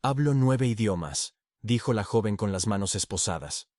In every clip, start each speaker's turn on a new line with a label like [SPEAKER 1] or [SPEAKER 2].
[SPEAKER 1] Hablo 9 idiomas, dijo la joven con las manos esposadas.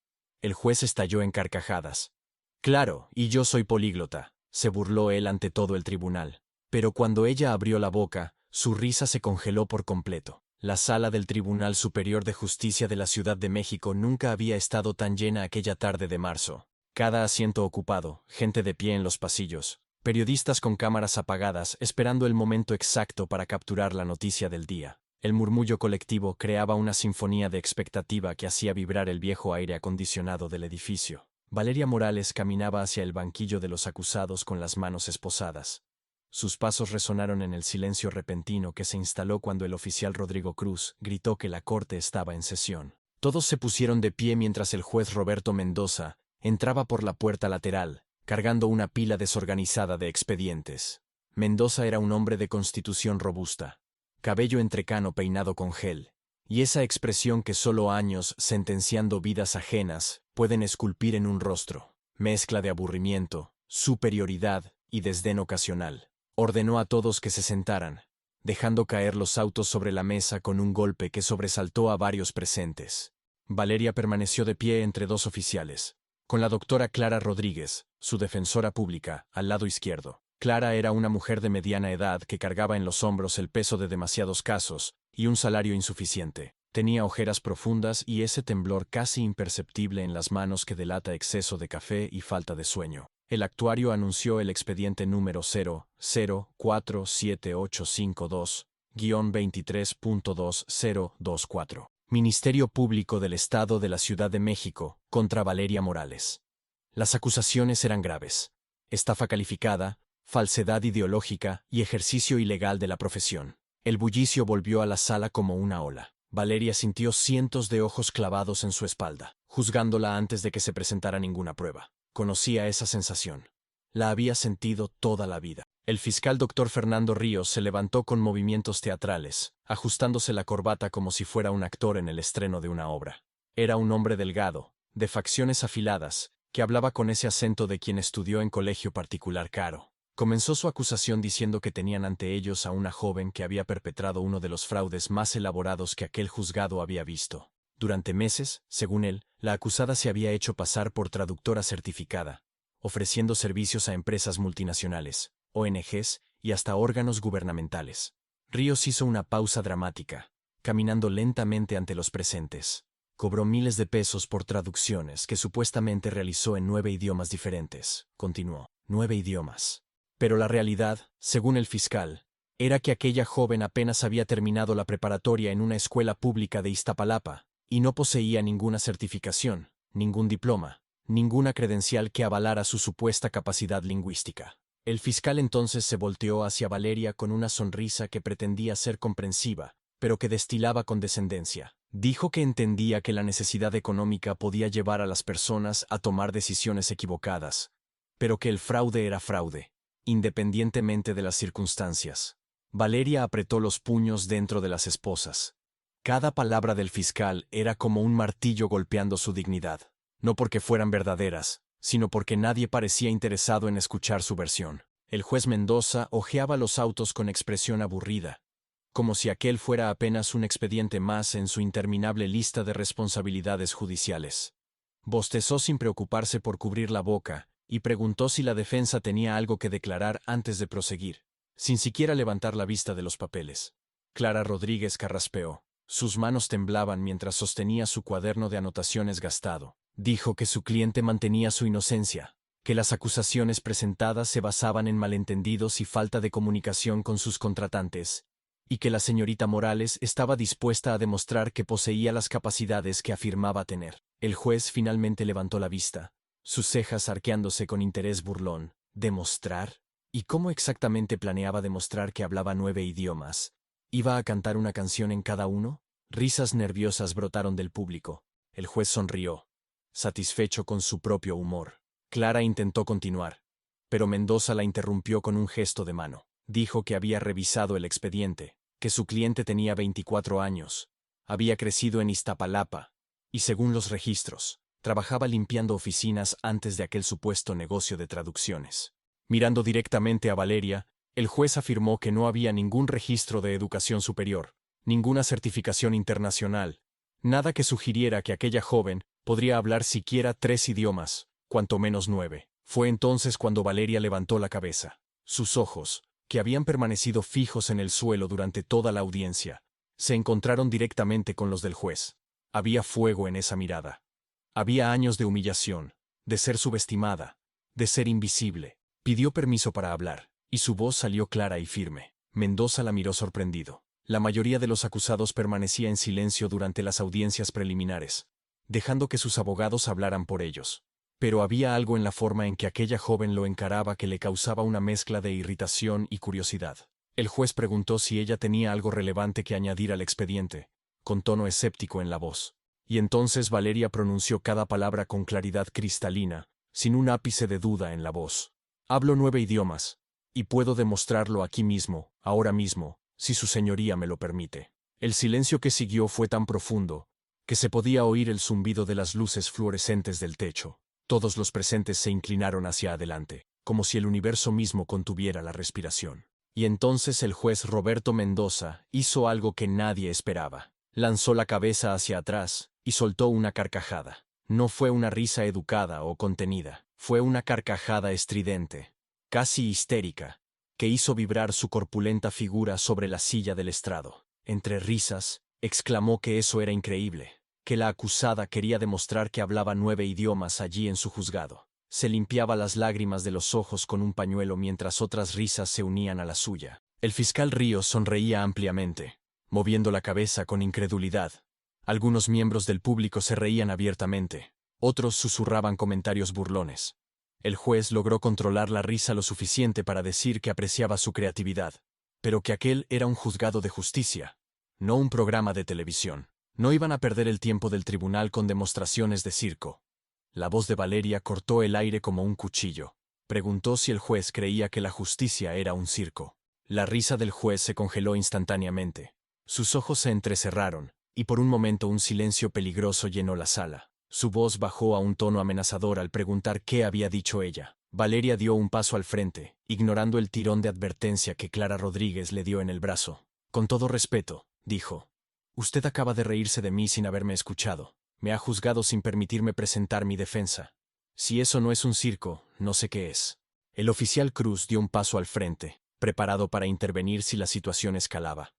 [SPEAKER 1] El juez estalló en carcajadas. Claro, y yo soy políglota, se burló él ante todo el tribunal. Pero cuando ella abrió la boca, su risa se congeló por completo. La sala del Tribunal Superior de Justicia de la Ciudad de México nunca había estado tan llena aquella tarde de marzo. Cada asiento ocupado, gente de pie en los pasillos, periodistas con cámaras apagadas esperando el momento exacto para capturar la noticia del día. El murmullo colectivo creaba una sinfonía de expectativa que hacía vibrar el viejo aire acondicionado del edificio. Valeria Morales caminaba hacia el banquillo de los acusados con las manos esposadas. Sus pasos resonaron en el silencio repentino que se instaló cuando el oficial Rodrigo Cruz gritó que la corte estaba en sesión. Todos se pusieron de pie mientras el juez Roberto Mendoza entraba por la puerta lateral, cargando una pila desorganizada de expedientes. Mendoza era un hombre de constitución robusta, cabello entrecano peinado con gel, y esa expresión que solo años sentenciando vidas ajenas pueden esculpir en un rostro, mezcla de aburrimiento, superioridad y desdén ocasional. Ordenó a todos que se sentaran, dejando caer los autos sobre la mesa con un golpe que sobresaltó a varios presentes. Valeria permaneció de pie entre dos oficiales, con la doctora Clara Rodríguez, su defensora pública, al lado izquierdo. Clara era una mujer de mediana edad que cargaba en los hombros el peso de demasiados casos y un salario insuficiente. Tenía ojeras profundas y ese temblor casi imperceptible en las manos que delata exceso de café y falta de sueño. El actuario anunció el expediente número 0047852-23.2024. Ministerio Público del Estado de la Ciudad de México contra Valeria Morales. Las acusaciones eran graves: estafa calificada, falsedad ideológica y ejercicio ilegal de la profesión. El bullicio volvió a la sala como una ola. Valeria sintió cientos de ojos clavados en su espalda, juzgándola antes de que se presentara ninguna prueba. Conocía esa sensación. La había sentido toda la vida. El fiscal doctor Fernando Ríos se levantó con movimientos teatrales, ajustándose la corbata como si fuera un actor en el estreno de una obra. Era un hombre delgado, de facciones afiladas, que hablaba con ese acento de quien estudió en colegio particular caro. Comenzó su acusación diciendo que tenían ante ellos a una joven que había perpetrado uno de los fraudes más elaborados que aquel juzgado había visto. Durante meses, según él, la acusada se había hecho pasar por traductora certificada, ofreciendo servicios a empresas multinacionales, ONGs y hasta órganos gubernamentales. Ríos hizo una pausa dramática, caminando lentamente ante los presentes. Cobró miles de pesos por traducciones que supuestamente realizó en 9 idiomas diferentes. Continuó, 9 idiomas. Pero la realidad, según el fiscal, era que aquella joven apenas había terminado la preparatoria en una escuela pública de Iztapalapa, y no poseía ninguna certificación, ningún diploma, ninguna credencial que avalara su supuesta capacidad lingüística. El fiscal entonces se volteó hacia Valeria con una sonrisa que pretendía ser comprensiva, pero que destilaba condescendencia. Dijo que entendía que la necesidad económica podía llevar a las personas a tomar decisiones equivocadas, pero que el fraude era fraude, independientemente de las circunstancias. Valeria apretó los puños dentro de las esposas. Cada palabra del fiscal era como un martillo golpeando su dignidad, no porque fueran verdaderas, sino porque nadie parecía interesado en escuchar su versión. El juez Mendoza hojeaba los autos con expresión aburrida, como si aquel fuera apenas un expediente más en su interminable lista de responsabilidades judiciales. Bostezó sin preocuparse por cubrir la boca y preguntó si la defensa tenía algo que declarar antes de proseguir, sin siquiera levantar la vista de los papeles. Clara Rodríguez carraspeó. Sus manos temblaban mientras sostenía su cuaderno de anotaciones gastado. Dijo que su cliente mantenía su inocencia, que las acusaciones presentadas se basaban en malentendidos y falta de comunicación con sus contratantes, y que la señorita Morales estaba dispuesta a demostrar que poseía las capacidades que afirmaba tener. El juez finalmente levantó la vista, sus cejas arqueándose con interés burlón. ¿Demostrar? ¿Y cómo exactamente planeaba demostrar que hablaba 9 idiomas? ¿Iba a cantar una canción en cada uno? Risas nerviosas brotaron del público. El juez sonrió, satisfecho con su propio humor. Clara intentó continuar, pero Mendoza la interrumpió con un gesto de mano. Dijo que había revisado el expediente, que su cliente tenía 24 años, había crecido en Iztapalapa, y según los registros, trabajaba limpiando oficinas antes de aquel supuesto negocio de traducciones. Mirando directamente a Valeria, el juez afirmó que no había ningún registro de educación superior, ninguna certificación internacional, nada que sugiriera que aquella joven podría hablar siquiera 3 idiomas, cuanto menos 9. Fue entonces cuando Valeria levantó la cabeza. Sus ojos, que habían permanecido fijos en el suelo durante toda la audiencia, se encontraron directamente con los del juez. Había fuego en esa mirada. Había años de humillación, de ser subestimada, de ser invisible. Pidió permiso para hablar, y su voz salió clara y firme. Mendoza la miró sorprendido. La mayoría de los acusados permanecía en silencio durante las audiencias preliminares, dejando que sus abogados hablaran por ellos. Pero había algo en la forma en que aquella joven lo encaraba que le causaba una mezcla de irritación y curiosidad. El juez preguntó si ella tenía algo relevante que añadir al expediente, con tono escéptico en la voz. Y entonces Valeria pronunció cada palabra con claridad cristalina, sin un ápice de duda en la voz. Hablo 9 idiomas, y puedo demostrarlo aquí mismo, ahora mismo, si su señoría me lo permite. El silencio que siguió fue tan profundo, que se podía oír el zumbido de las luces fluorescentes del techo. Todos los presentes se inclinaron hacia adelante, como si el universo mismo contuviera la respiración. Y entonces el juez Roberto Mendoza hizo algo que nadie esperaba. Lanzó la cabeza hacia atrás y soltó una carcajada. No fue una risa educada o contenida, fue una carcajada estridente, casi histérica, que hizo vibrar su corpulenta figura sobre la silla del estrado. Entre risas, exclamó que eso era increíble, que la acusada quería demostrar que hablaba 9 idiomas allí en su juzgado. Se limpiaba las lágrimas de los ojos con un pañuelo mientras otras risas se unían a la suya. El fiscal Ríos sonreía ampliamente, moviendo la cabeza con incredulidad. Algunos miembros del público se reían abiertamente, otros susurraban comentarios burlones. El juez logró controlar la risa lo suficiente para decir que apreciaba su creatividad, pero que aquel era un juzgado de justicia, no un programa de televisión. No iban a perder el tiempo del tribunal con demostraciones de circo. La voz de Valeria cortó el aire como un cuchillo. Preguntó si el juez creía que la justicia era un circo. La risa del juez se congeló instantáneamente. Sus ojos se entrecerraron, y por un momento un silencio peligroso llenó la sala. Su voz bajó a un tono amenazador al preguntar qué había dicho ella. Valeria dio un paso al frente, ignorando el tirón de advertencia que Clara Rodríguez le dio en el brazo. Con todo respeto, dijo. Usted acaba de reírse de mí sin haberme escuchado. Me ha juzgado sin permitirme presentar mi defensa. Si eso no es un circo, no sé qué es. El oficial Cruz dio un paso al frente, preparado para intervenir si la situación escalaba.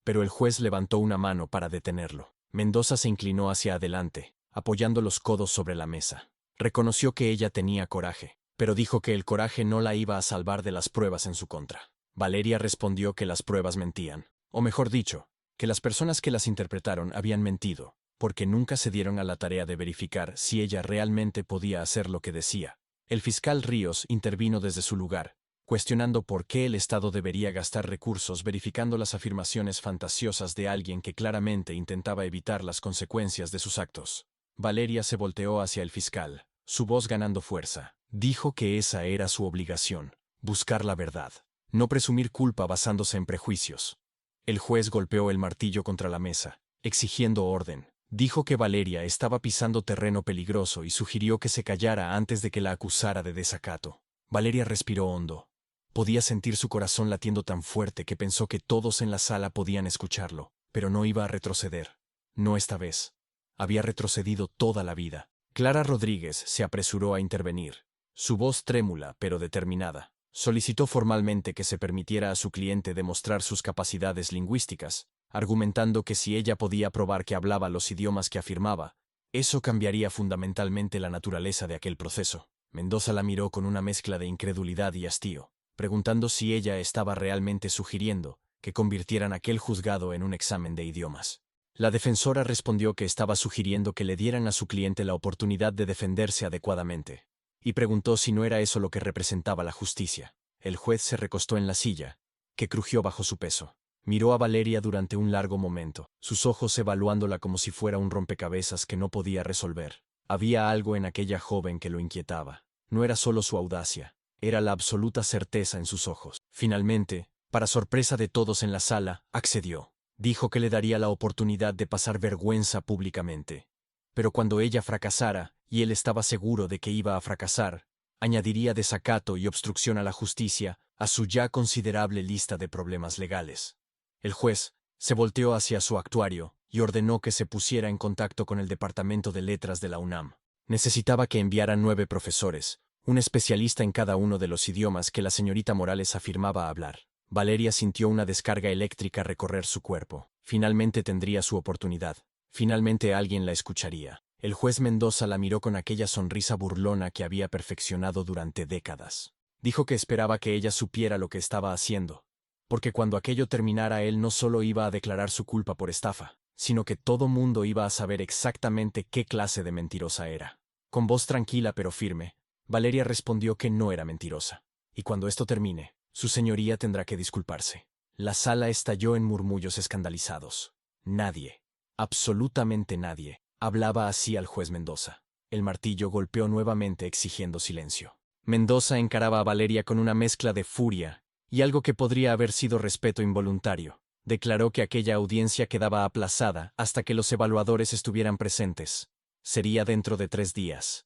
[SPEAKER 1] Pero el juez levantó una mano para detenerlo. Mendoza se inclinó hacia adelante, apoyando los codos sobre la mesa. Reconoció que ella tenía coraje, pero dijo que el coraje no la iba a salvar de las pruebas en su contra. Valeria respondió que las pruebas mentían, o mejor dicho, que las personas que las interpretaron habían mentido, porque nunca se dieron a la tarea de verificar si ella realmente podía hacer lo que decía. El fiscal Ríos intervino desde su lugar, cuestionando por qué el Estado debería gastar recursos verificando las afirmaciones fantasiosas de alguien que claramente intentaba evitar las consecuencias de sus actos. Valeria se volteó hacia el fiscal, su voz ganando fuerza. Dijo que esa era su obligación, buscar la verdad, no presumir culpa basándose en prejuicios. El juez golpeó el martillo contra la mesa, exigiendo orden. Dijo que Valeria estaba pisando terreno peligroso y sugirió que se callara antes de que la acusara de desacato. Valeria respiró hondo. Podía sentir su corazón latiendo tan fuerte que pensó que todos en la sala podían escucharlo, pero no iba a retroceder. No esta vez. Había retrocedido toda la vida. Clara Rodríguez se apresuró a intervenir. Su voz trémula pero determinada. Solicitó formalmente que se permitiera a su cliente demostrar sus capacidades lingüísticas, argumentando que si ella podía probar que hablaba los idiomas que afirmaba, eso cambiaría fundamentalmente la naturaleza de aquel proceso. Mendoza la miró con una mezcla de incredulidad y hastío, preguntando si ella estaba realmente sugiriendo que convirtieran aquel juzgado en un examen de idiomas. La defensora respondió que estaba sugiriendo que le dieran a su cliente la oportunidad de defenderse adecuadamente, y preguntó si no era eso lo que representaba la justicia. El juez se recostó en la silla, que crujió bajo su peso. Miró a Valeria durante un largo momento, sus ojos evaluándola como si fuera un rompecabezas que no podía resolver. Había algo en aquella joven que lo inquietaba. No era solo su audacia, era la absoluta certeza en sus ojos. Finalmente, para sorpresa de todos en la sala, accedió. Dijo que le daría la oportunidad de pasar vergüenza públicamente. Pero cuando ella fracasara, y él estaba seguro de que iba a fracasar, añadiría desacato y obstrucción a la justicia a su ya considerable lista de problemas legales. El juez Se volteó hacia su actuario y ordenó que se pusiera en contacto con el Departamento de Letras de la UNAM. Necesitaba que enviaran 9 profesores, un especialista en cada uno de los idiomas que la señorita Morales afirmaba hablar. Valeria sintió una descarga eléctrica recorrer su cuerpo. Finalmente tendría su oportunidad. Finalmente alguien la escucharía. El juez Mendoza la miró con aquella sonrisa burlona que había perfeccionado durante décadas. Dijo que esperaba que ella supiera lo que estaba haciendo, porque cuando aquello terminara él no solo iba a declarar su culpa por estafa, sino que todo mundo iba a saber exactamente qué clase de mentirosa era. Con voz tranquila pero firme, Valeria respondió que no era mentirosa. Y cuando esto termine, su señoría tendrá que disculparse. La sala estalló en murmullos escandalizados. Nadie, absolutamente nadie, hablaba así al juez Mendoza. El martillo golpeó nuevamente exigiendo silencio. Mendoza encaraba a Valeria con una mezcla de furia y algo que podría haber sido respeto involuntario. Declaró que aquella audiencia quedaba aplazada hasta que los evaluadores estuvieran presentes. Sería dentro de 3 días.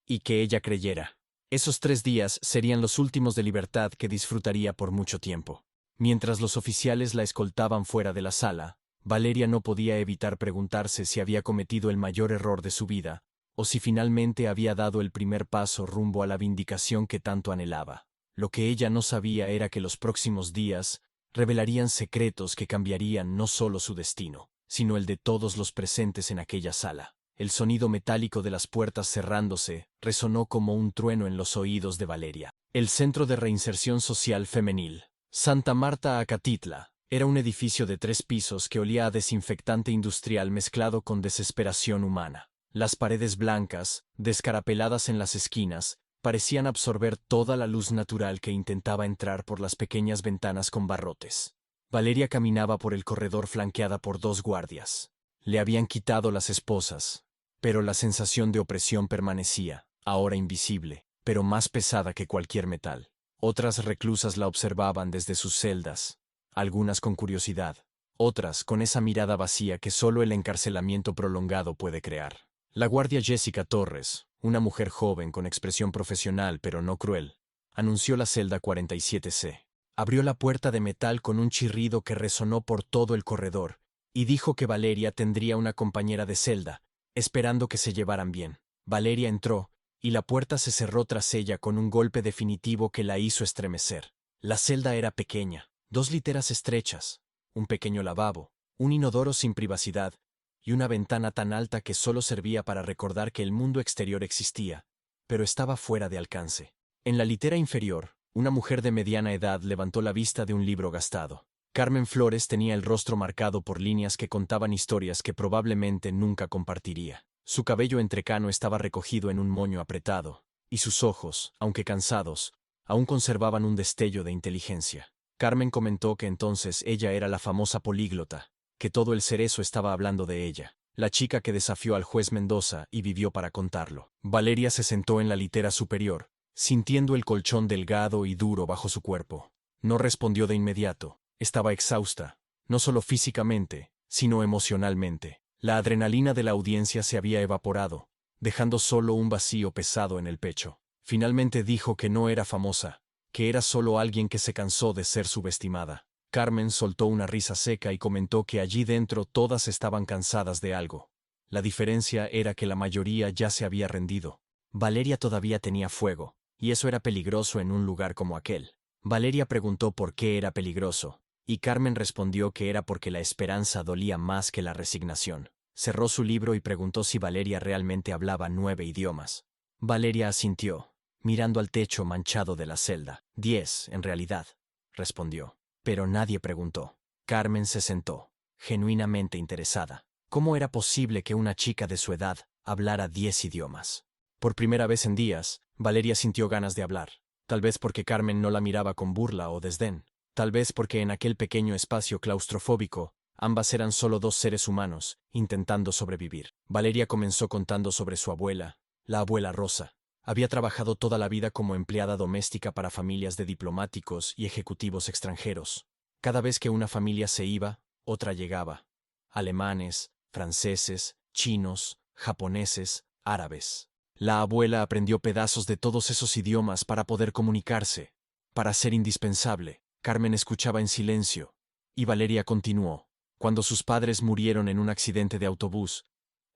[SPEAKER 1] Y que ella creyera. Esos 3 días serían los últimos de libertad que disfrutaría por mucho tiempo. Mientras los oficiales la escoltaban fuera de la sala, Valeria no podía evitar preguntarse si había cometido el mayor error de su vida, o si finalmente había dado el primer paso rumbo a la vindicación que tanto anhelaba. Lo que ella no sabía era que los próximos días revelarían secretos que cambiarían no solo su destino, sino el de todos los presentes en aquella sala. El sonido metálico de las puertas cerrándose resonó como un trueno en los oídos de Valeria. El Centro de Reinserción Social Femenil, Santa Marta Acatitla, era un edificio de 3 pisos que olía a desinfectante industrial mezclado con desesperación humana. Las paredes blancas, descarapeladas en las esquinas, parecían absorber toda la luz natural que intentaba entrar por las pequeñas ventanas con barrotes. Valeria caminaba por el corredor flanqueada por 2 guardias. Le habían quitado las esposas, pero la sensación de opresión permanecía, ahora invisible, pero más pesada que cualquier metal. Otras reclusas la observaban desde sus celdas, algunas con curiosidad, otras con esa mirada vacía que solo el encarcelamiento prolongado puede crear. La guardia Jessica Torres, una mujer joven con expresión profesional pero no cruel, anunció la celda 47C. Abrió la puerta de metal con un chirrido que resonó por todo el corredor, y dijo que Valeria tendría una compañera de celda, esperando que se llevaran bien. Valeria entró, y la puerta se cerró tras ella con un golpe definitivo que la hizo estremecer. La celda era pequeña, 2 literas estrechas, un pequeño lavabo, un inodoro sin privacidad, y una ventana tan alta que solo servía para recordar que el mundo exterior existía, pero estaba fuera de alcance. En la litera inferior, una mujer de mediana edad levantó la vista de un libro gastado. Carmen Flores tenía el rostro marcado por líneas que contaban historias que probablemente nunca compartiría. Su cabello entrecano estaba recogido en un moño apretado, y sus ojos, aunque cansados, aún conservaban un destello de inteligencia. Carmen comentó que entonces ella era la famosa políglota, que todo el cerezo estaba hablando de ella, la chica que desafió al juez Mendoza y vivió para contarlo. Valeria se sentó en la litera superior, sintiendo el colchón delgado y duro bajo su cuerpo. No respondió de inmediato. Estaba exhausta, no solo físicamente, sino emocionalmente. La adrenalina de la audiencia se había evaporado, dejando solo un vacío pesado en el pecho. Finalmente dijo que no era famosa, que era solo alguien que se cansó de ser subestimada. Carmen soltó una risa seca y comentó que allí dentro todas estaban cansadas de algo. La diferencia era que la mayoría ya se había rendido. Valeria todavía tenía fuego, y eso era peligroso en un lugar como aquel. Valeria preguntó por qué era peligroso, y Carmen respondió que era porque la esperanza dolía más que la resignación. Cerró su libro y preguntó si Valeria realmente hablaba 9 idiomas. Valeria asintió, mirando al techo manchado de la celda. 10, en realidad, respondió. Pero nadie preguntó. Carmen se sentó, genuinamente interesada. ¿Cómo era posible que una chica de su edad hablara 10 idiomas? Por primera vez en días, Valeria sintió ganas de hablar. Tal vez porque Carmen no la miraba con burla o desdén. Tal vez porque en aquel pequeño espacio claustrofóbico, ambas eran solo 2 seres humanos, intentando sobrevivir. Valeria comenzó contando sobre su abuela, la abuela Rosa. Había trabajado toda la vida como empleada doméstica para familias de diplomáticos y ejecutivos extranjeros. Cada vez que una familia se iba, otra llegaba. Alemanes, franceses, chinos, japoneses, árabes. La abuela aprendió pedazos de todos esos idiomas para poder comunicarse, para ser indispensable. Carmen escuchaba en silencio, y Valeria continuó. Cuando sus padres murieron en un accidente de autobús,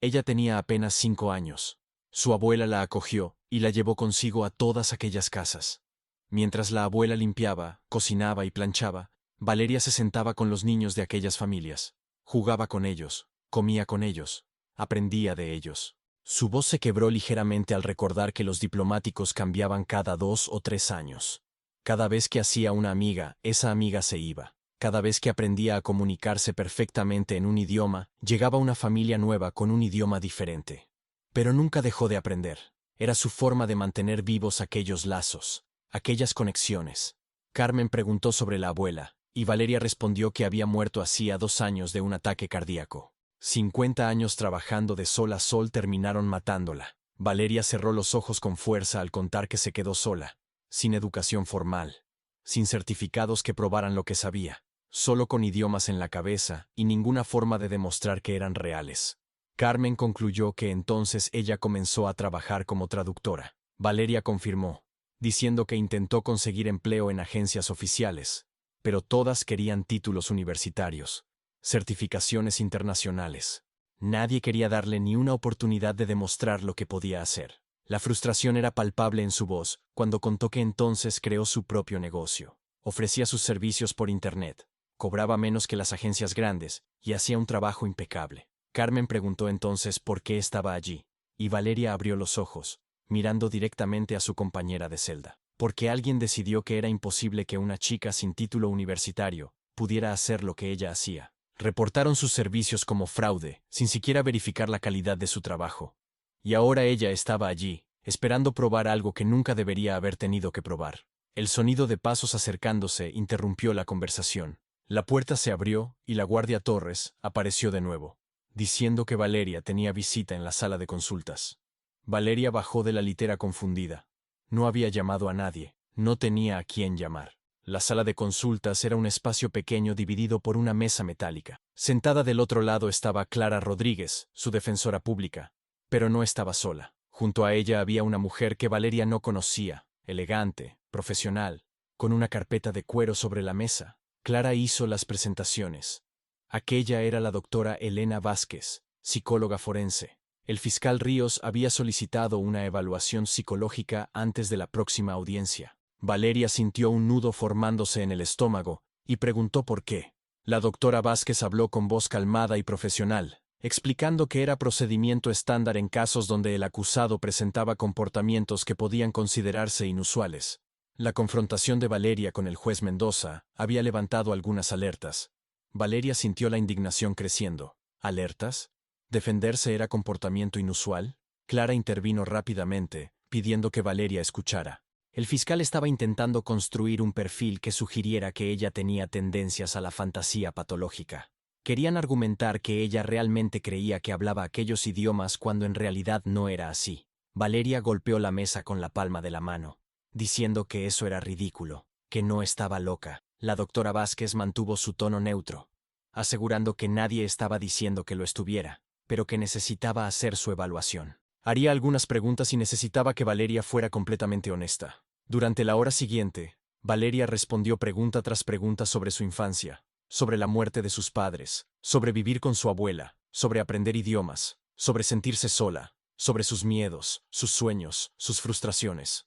[SPEAKER 1] ella tenía apenas 5 años. Su abuela la acogió y la llevó consigo a todas aquellas casas. Mientras la abuela limpiaba, cocinaba y planchaba, Valeria se sentaba con los niños de aquellas familias. Jugaba con ellos, comía con ellos, aprendía de ellos. Su voz se quebró ligeramente al recordar que los diplomáticos cambiaban cada 2 o 3 años. Cada vez que hacía una amiga, esa amiga se iba. Cada vez que aprendía a comunicarse perfectamente en un idioma, llegaba una familia nueva con un idioma diferente. Pero nunca dejó de aprender. Era su forma de mantener vivos aquellos lazos, aquellas conexiones. Carmen preguntó sobre la abuela, y Valeria respondió que había muerto hacía 2 años de un ataque cardíaco. 50 años trabajando de sol a sol terminaron matándola. Valeria cerró los ojos con fuerza al contar que se quedó sola, sin educación formal, sin certificados que probaran lo que sabía, solo con idiomas en la cabeza y ninguna forma de demostrar que eran reales. Carmen concluyó que entonces ella comenzó a trabajar como traductora. Valeria confirmó, diciendo que intentó conseguir empleo en agencias oficiales, pero todas querían títulos universitarios, certificaciones internacionales. Nadie quería darle ni una oportunidad de demostrar lo que podía hacer. La frustración era palpable en su voz cuando contó que entonces creó su propio negocio. Ofrecía sus servicios por Internet, cobraba menos que las agencias grandes y hacía un trabajo impecable. Carmen preguntó entonces por qué estaba allí, y Valeria abrió los ojos, mirando directamente a su compañera de celda. Porque alguien decidió que era imposible que una chica sin título universitario pudiera hacer lo que ella hacía. Reportaron sus servicios como fraude, sin siquiera verificar la calidad de su trabajo. Y ahora ella estaba allí, esperando probar algo que nunca debería haber tenido que probar. El sonido de pasos acercándose interrumpió la conversación. La puerta se abrió y la guardia Torres apareció de nuevo, diciendo que Valeria tenía visita en la sala de consultas. Valeria bajó de la litera confundida. No había llamado a nadie, no tenía a quién llamar. La sala de consultas era un espacio pequeño dividido por una mesa metálica. Sentada del otro lado estaba Clara Rodríguez, su defensora pública. Pero no estaba sola. Junto a ella había una mujer que Valeria no conocía, elegante, profesional, con una carpeta de cuero sobre la mesa. Clara hizo las presentaciones. Aquella era la doctora Elena Vázquez, psicóloga forense. El fiscal Ríos había solicitado una evaluación psicológica antes de la próxima audiencia. Valeria sintió un nudo formándose en el estómago y preguntó por qué. La doctora Vázquez habló con voz calmada y profesional, explicando que era procedimiento estándar en casos donde el acusado presentaba comportamientos que podían considerarse inusuales. La confrontación de Valeria con el juez Mendoza había levantado algunas alertas. Valeria sintió la indignación creciendo. ¿Alertas? ¿Defenderse era comportamiento inusual? Clara intervino rápidamente, pidiendo que Valeria escuchara. El fiscal estaba intentando construir un perfil que sugiriera que ella tenía tendencias a la fantasía patológica. Querían argumentar que ella realmente creía que hablaba aquellos idiomas cuando en realidad no era así. Valeria golpeó la mesa con la palma de la mano, diciendo que eso era ridículo, que no estaba loca. La doctora Vázquez mantuvo su tono neutro, asegurando que nadie estaba diciendo que lo estuviera, pero que necesitaba hacer su evaluación. Haría algunas preguntas y necesitaba que Valeria fuera completamente honesta. Durante la hora siguiente, Valeria respondió pregunta tras pregunta sobre su infancia, sobre la muerte de sus padres, sobre vivir con su abuela, sobre aprender idiomas, sobre sentirse sola, sobre sus miedos, sus sueños, sus frustraciones.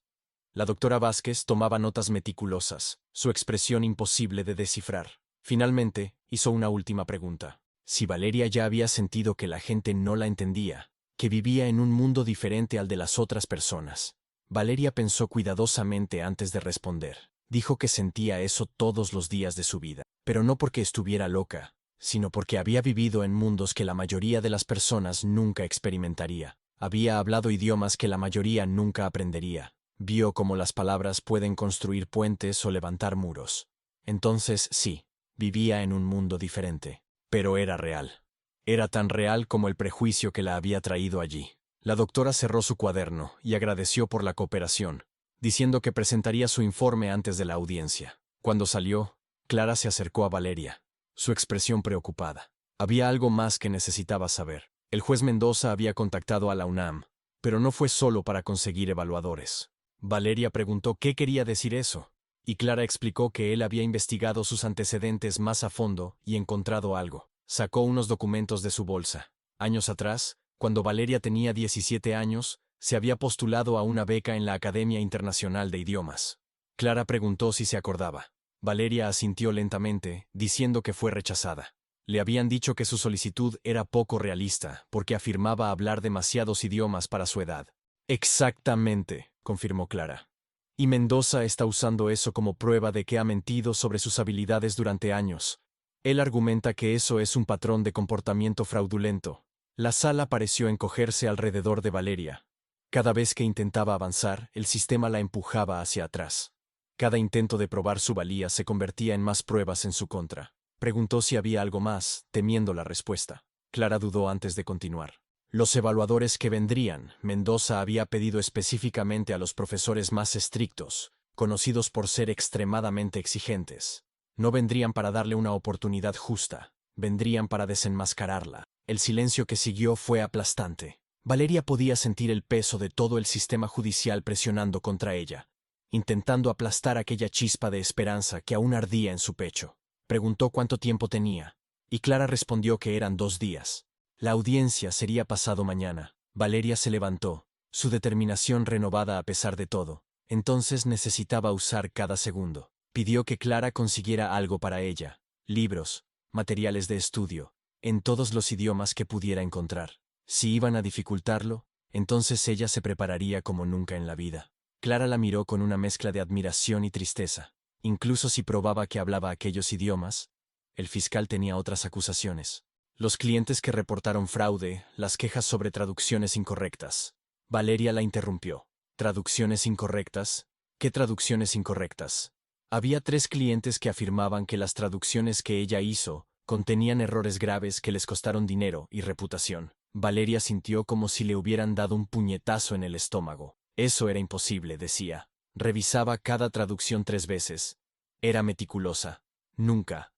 [SPEAKER 1] La doctora Vázquez tomaba notas meticulosas, su expresión imposible de descifrar. Finalmente, hizo una última pregunta. Si Valeria ya había sentido que la gente no la entendía, que vivía en un mundo diferente al de las otras personas. Valeria pensó cuidadosamente antes de responder. Dijo que sentía eso todos los días de su vida, pero no porque estuviera loca, sino porque había vivido en mundos que la mayoría de las personas nunca experimentaría. Había hablado idiomas que la mayoría nunca aprendería. Vio cómo las palabras pueden construir puentes o levantar muros. Entonces, sí, vivía en un mundo diferente, pero era real. Era tan real como el prejuicio que la había traído allí. La doctora cerró su cuaderno y agradeció por la cooperación, diciendo que presentaría su informe antes de la audiencia. Cuando salió, Clara se acercó a Valeria, su expresión preocupada. Había algo más que necesitaba saber. El juez Mendoza había contactado a la UNAM, pero no fue solo para conseguir evaluadores. Valeria preguntó qué quería decir eso, y Clara explicó que él había investigado sus antecedentes más a fondo y encontrado algo. Sacó unos documentos de su bolsa. Años atrás, cuando Valeria tenía 17 años, se había postulado a una beca en la Academia Internacional de Idiomas. Clara preguntó si se acordaba. Valeria asintió lentamente, diciendo que fue rechazada. Le habían dicho que su solicitud era poco realista, porque afirmaba hablar demasiados idiomas para su edad. Exactamente, confirmó Clara. Y Mendoza está usando eso como prueba de que ha mentido sobre sus habilidades durante años. Él argumenta que eso es un patrón de comportamiento fraudulento. La sala pareció encogerse alrededor de Valeria. Cada vez que intentaba avanzar, el sistema la empujaba hacia atrás. Cada intento de probar su valía se convertía en más pruebas en su contra. Preguntó si había algo más, temiendo la respuesta. Clara dudó antes de continuar. Los evaluadores que vendrían, Mendoza había pedido específicamente a los profesores más estrictos, conocidos por ser extremadamente exigentes. No vendrían para darle una oportunidad justa, vendrían para desenmascararla. El silencio que siguió fue aplastante. Valeria podía sentir el peso de todo el sistema judicial presionando contra ella, intentando aplastar aquella chispa de esperanza que aún ardía en su pecho. Preguntó cuánto tiempo tenía, y Clara respondió que eran 2 días. La audiencia sería pasado mañana. Valeria se levantó, su determinación renovada a pesar de todo. Entonces necesitaba usar cada segundo. Pidió que Clara consiguiera algo para ella, libros, materiales de estudio, en todos los idiomas que pudiera encontrar. Si iban a dificultarlo, entonces ella se prepararía como nunca en la vida. Clara la miró con una mezcla de admiración y tristeza. Incluso si probaba que hablaba aquellos idiomas, el fiscal tenía otras acusaciones. Los clientes que reportaron fraude, las quejas sobre traducciones incorrectas. Valeria la interrumpió. ¿Traducciones incorrectas? ¿Qué traducciones incorrectas? Había 3 clientes que afirmaban que las traducciones que ella hizo contenían errores graves que les costaron dinero y reputación. Valeria sintió como si le hubieran dado un puñetazo en el estómago. Eso era imposible, decía. Revisaba cada traducción 3 veces. Era meticulosa. Nunca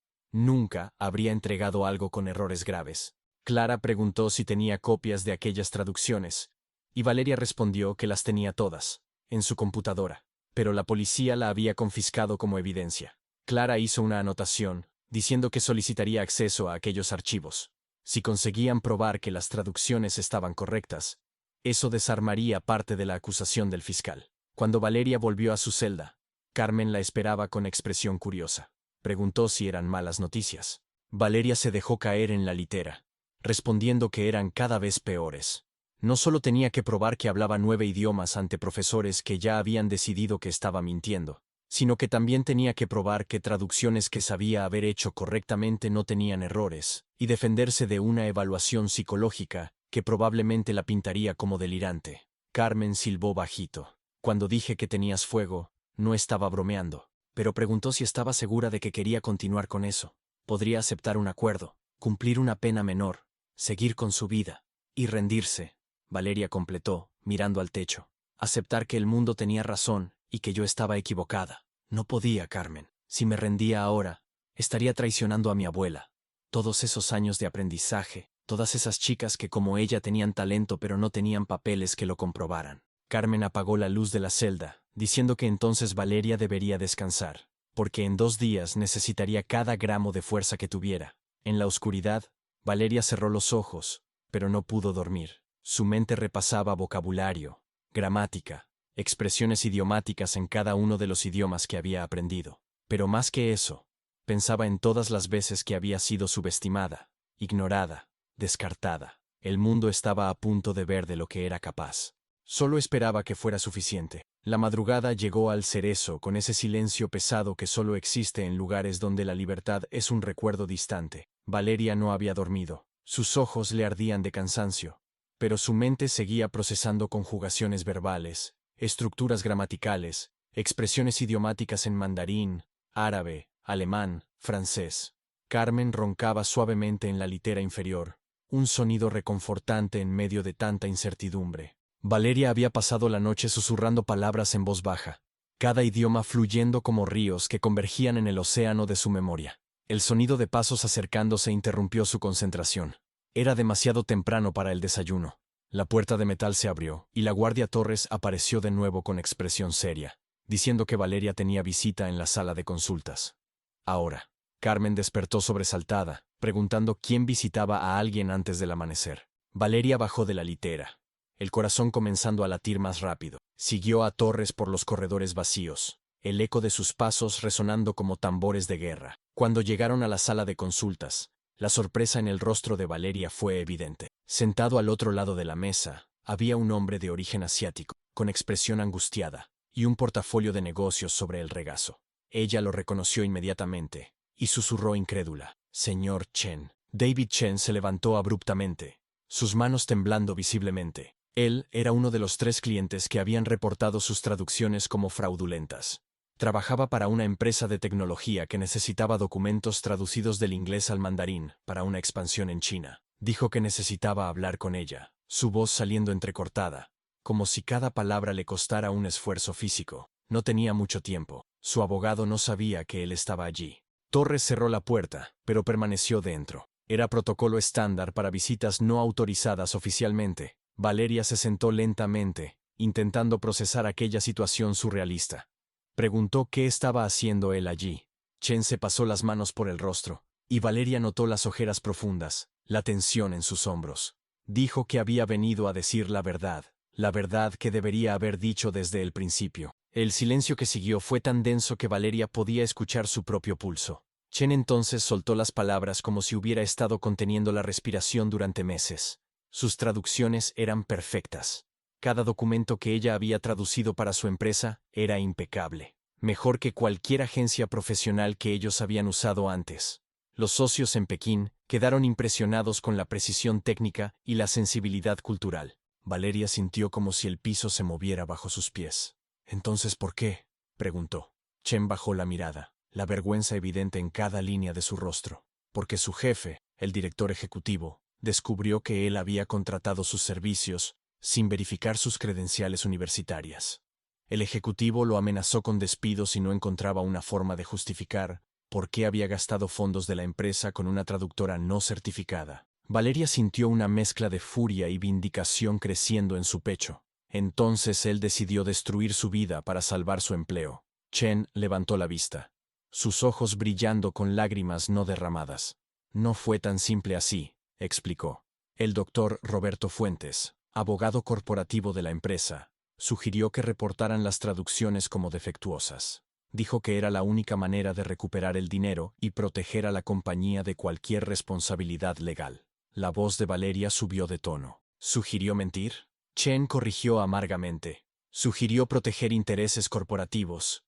[SPEAKER 1] habría entregado algo con errores graves. Clara preguntó si tenía copias de aquellas traducciones, y Valeria respondió que las tenía todas, en su computadora, pero la policía la había confiscado como evidencia. Clara hizo una anotación, diciendo que solicitaría acceso a aquellos archivos. Si conseguían probar que las traducciones estaban correctas, eso desarmaría parte de la acusación del fiscal. Cuando Valeria volvió a su celda, Carmen la esperaba con expresión curiosa. Preguntó si eran malas noticias. Valeria se dejó caer en la litera, respondiendo que eran cada vez peores. No solo tenía que probar que hablaba 9 idiomas ante profesores que ya habían decidido que estaba mintiendo, sino que también tenía que probar que traducciones que sabía haber hecho correctamente no tenían errores, y defenderse de una evaluación psicológica que probablemente la pintaría como delirante. Carmen silbó bajito. Cuando dije que tenías fuego, no estaba bromeando, pero preguntó si estaba segura de que quería continuar con eso. Podría aceptar un acuerdo, cumplir una pena menor, seguir con su vida, y rendirse. Valeria completó, mirando al techo. Aceptar que el mundo tenía razón y que yo estaba equivocada. No podía, Carmen. Si me rendía ahora, estaría traicionando a mi abuela. Todos esos años de aprendizaje, todas esas chicas que como ella tenían talento pero no tenían papeles que lo comprobaran. Carmen apagó la luz de la celda, diciendo que entonces Valeria debería descansar, porque en 2 días necesitaría cada gramo de fuerza que tuviera. En la oscuridad, Valeria cerró los ojos, pero no pudo dormir. Su mente repasaba vocabulario, gramática, expresiones idiomáticas en cada uno de los idiomas que había aprendido. Pero más que eso, pensaba en todas las veces que había sido subestimada, ignorada, descartada. El mundo estaba a punto de ver de lo que era capaz. Solo esperaba que fuera suficiente. La madrugada llegó al cerezo con ese silencio pesado que solo existe en lugares donde la libertad es un recuerdo distante. Valeria no había dormido. Sus ojos le ardían de cansancio, pero su mente seguía procesando conjugaciones verbales, estructuras gramaticales, expresiones idiomáticas en mandarín, árabe, alemán, francés. Carmen roncaba suavemente en la litera inferior, un sonido reconfortante en medio de tanta incertidumbre. Valeria había pasado la noche susurrando palabras en voz baja, cada idioma fluyendo como ríos que convergían en el océano de su memoria. El sonido de pasos acercándose interrumpió su concentración. Era demasiado temprano para el desayuno. La puerta de metal se abrió, y la guardia Torres apareció de nuevo con expresión seria, diciendo que Valeria tenía visita en la sala de consultas. Ahora. Carmen despertó sobresaltada, preguntando quién visitaba a alguien antes del amanecer. Valeria bajó de la litera, el corazón comenzando a latir más rápido. Siguió a Torres por los corredores vacíos, el eco de sus pasos resonando como tambores de guerra. Cuando llegaron a la sala de consultas, la sorpresa en el rostro de Valeria fue evidente. Sentado al otro lado de la mesa, había un hombre de origen asiático, con expresión angustiada, y un portafolio de negocios sobre el regazo. Ella lo reconoció inmediatamente, y susurró incrédula: «Señor Chen». David Chen se levantó abruptamente, sus manos temblando visiblemente. Él era uno de los 3 clientes que habían reportado sus traducciones como fraudulentas. Trabajaba para una empresa de tecnología que necesitaba documentos traducidos del inglés al mandarín para una expansión en China. Dijo que necesitaba hablar con ella, su voz saliendo entrecortada, como si cada palabra le costara un esfuerzo físico. No tenía mucho tiempo. Su abogado no sabía que él estaba allí. Torres cerró la puerta, pero permaneció dentro. Era protocolo estándar para visitas no autorizadas oficialmente. Valeria se sentó lentamente, intentando procesar aquella situación surrealista. Preguntó qué estaba haciendo él allí. Chen se pasó las manos por el rostro, y Valeria notó las ojeras profundas, la tensión en sus hombros. Dijo que había venido a decir la verdad que debería haber dicho desde el principio. El silencio que siguió fue tan denso que Valeria podía escuchar su propio pulso. Chen entonces soltó las palabras como si hubiera estado conteniendo la respiración durante meses. Sus traducciones eran perfectas. Cada documento que ella había traducido para su empresa era impecable, mejor que cualquier agencia profesional que ellos habían usado antes. Los socios en Pekín quedaron impresionados con la precisión técnica y la sensibilidad cultural. Valeria sintió como si el piso se moviera bajo sus pies. «¿Entonces por qué?», preguntó. Chen bajó la mirada, la vergüenza evidente en cada línea de su rostro. Porque su jefe, el director ejecutivo, descubrió que él había contratado sus servicios sin verificar sus credenciales universitarias. El ejecutivo lo amenazó con despido si no encontraba una forma de justificar por qué había gastado fondos de la empresa con una traductora no certificada. Valeria sintió una mezcla de furia y vindicación creciendo en su pecho. Entonces él decidió destruir su vida para salvar su empleo. Chen levantó la vista, sus ojos brillando con lágrimas no derramadas. «No fue tan simple así», explicó. El doctor Roberto Fuentes, abogado corporativo de la empresa, sugirió que reportaran las traducciones como defectuosas. Dijo que era la única manera de recuperar el dinero y proteger a la compañía de cualquier responsabilidad legal. La voz de Valeria subió de tono. «¿Sugirió mentir?». Chen corrigió amargamente. «Sugirió proteger intereses corporativos.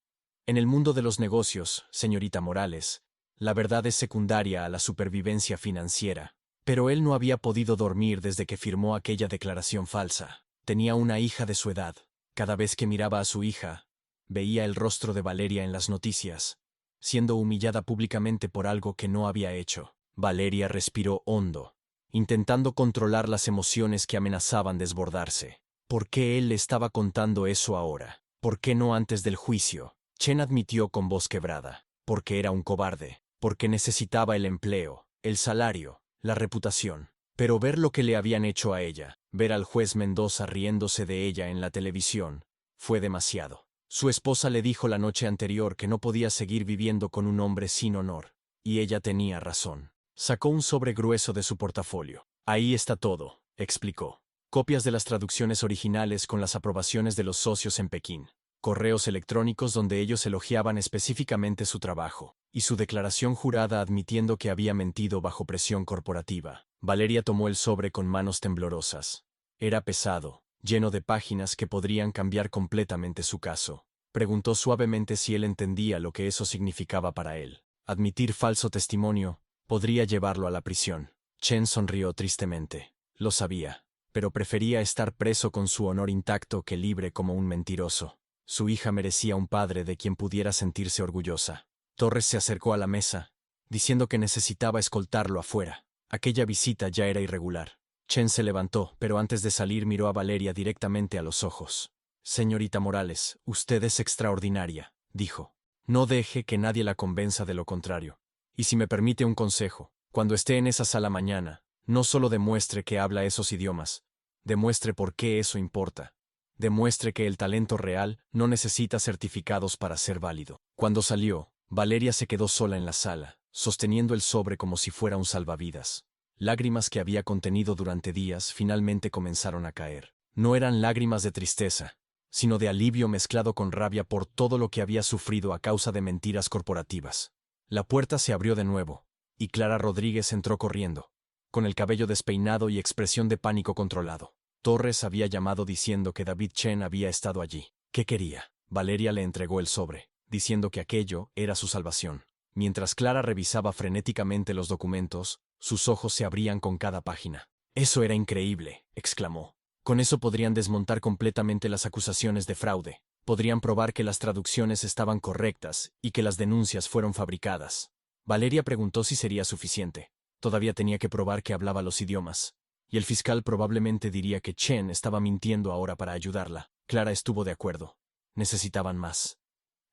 [SPEAKER 1] En el mundo de los negocios, señorita Morales, la verdad es secundaria a la supervivencia financiera». Pero él no había podido dormir desde que firmó aquella declaración falsa. Tenía una hija de su edad. Cada vez que miraba a su hija, veía el rostro de Valeria en las noticias, siendo humillada públicamente por algo que no había hecho. Valeria respiró hondo, intentando controlar las emociones que amenazaban desbordarse. ¿Por qué él le estaba contando eso ahora? ¿Por qué no antes del juicio? Chen admitió con voz quebrada. Porque era un cobarde. Porque necesitaba el empleo, el salario, la reputación. Pero ver lo que le habían hecho a ella, ver al juez Mendoza riéndose de ella en la televisión, fue demasiado. Su esposa le dijo la noche anterior que no podía seguir viviendo con un hombre sin honor. Y ella tenía razón. Sacó un sobre grueso de su portafolio. «Ahí está todo», explicó. Copias de las traducciones originales con las aprobaciones de los socios en Pekín. Correos electrónicos donde ellos elogiaban específicamente su trabajo, y su declaración jurada admitiendo que había mentido bajo presión corporativa. Valeria tomó el sobre con manos temblorosas. Era pesado, lleno de páginas que podrían cambiar completamente su caso. Preguntó suavemente si él entendía lo que eso significaba para él. Admitir falso testimonio podría llevarlo a la prisión. Chen sonrió tristemente. Lo sabía, pero prefería estar preso con su honor intacto que libre como un mentiroso. Su hija merecía un padre de quien pudiera sentirse orgullosa. Torres se acercó a la mesa, diciendo que necesitaba escoltarlo afuera. Aquella visita ya era irregular. Chen se levantó, pero antes de salir miró a Valeria directamente a los ojos. «Señorita Morales, usted es extraordinaria», dijo. «No deje que nadie la convenza de lo contrario. Y si me permite un consejo, cuando esté en esa sala mañana, no solo demuestre que habla esos idiomas, demuestre por qué eso importa. Demuestre que el talento real no necesita certificados para ser válido». Cuando salió, Valeria se quedó sola en la sala, sosteniendo el sobre como si fuera un salvavidas. Lágrimas que había contenido durante días finalmente comenzaron a caer. No eran lágrimas de tristeza, sino de alivio mezclado con rabia por todo lo que había sufrido a causa de mentiras corporativas. La puerta se abrió de nuevo, y Clara Rodríguez entró corriendo, con el cabello despeinado y expresión de pánico controlado. Torres había llamado diciendo que David Chen había estado allí. ¿Qué quería? Valeria le entregó el sobre, diciendo que aquello era su salvación. Mientras Clara revisaba frenéticamente los documentos, sus ojos se abrían con cada página. «Eso era increíble», exclamó. «Con eso podrían desmontar completamente las acusaciones de fraude. Podrían probar que las traducciones estaban correctas y que las denuncias fueron fabricadas». Valeria preguntó si sería suficiente. Todavía tenía que probar que hablaba los idiomas. Y el fiscal probablemente diría que Chen estaba mintiendo ahora para ayudarla. Clara estuvo de acuerdo. Necesitaban más.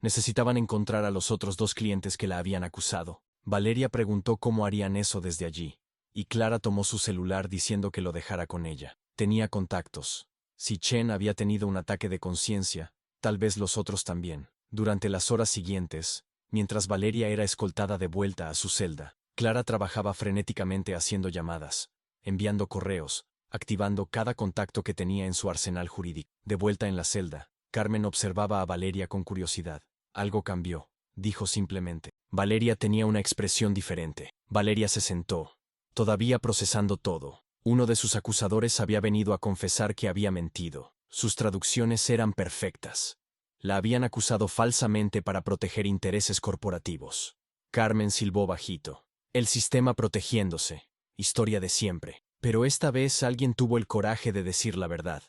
[SPEAKER 1] Necesitaban encontrar a los otros 2 clientes que la habían acusado. Valeria preguntó cómo harían eso desde allí, y Clara tomó su celular diciendo que lo dejara con ella. Tenía contactos. Si Chen había tenido un ataque de conciencia, tal vez los otros también. Durante las horas siguientes, mientras Valeria era escoltada de vuelta a su celda, Clara trabajaba frenéticamente haciendo llamadas, enviando correos, activando cada contacto que tenía en su arsenal jurídico. De vuelta en la celda, Carmen observaba a Valeria con curiosidad. Algo cambió, dijo simplemente. Valeria tenía una expresión diferente. Valeria se sentó, todavía procesando todo. Uno de sus acusadores había venido a confesar que había mentido. Sus traducciones eran perfectas. La habían acusado falsamente para proteger intereses corporativos. Carmen silbó bajito. El sistema protegiéndose. Historia de siempre. Pero esta vez alguien tuvo el coraje de decir la verdad,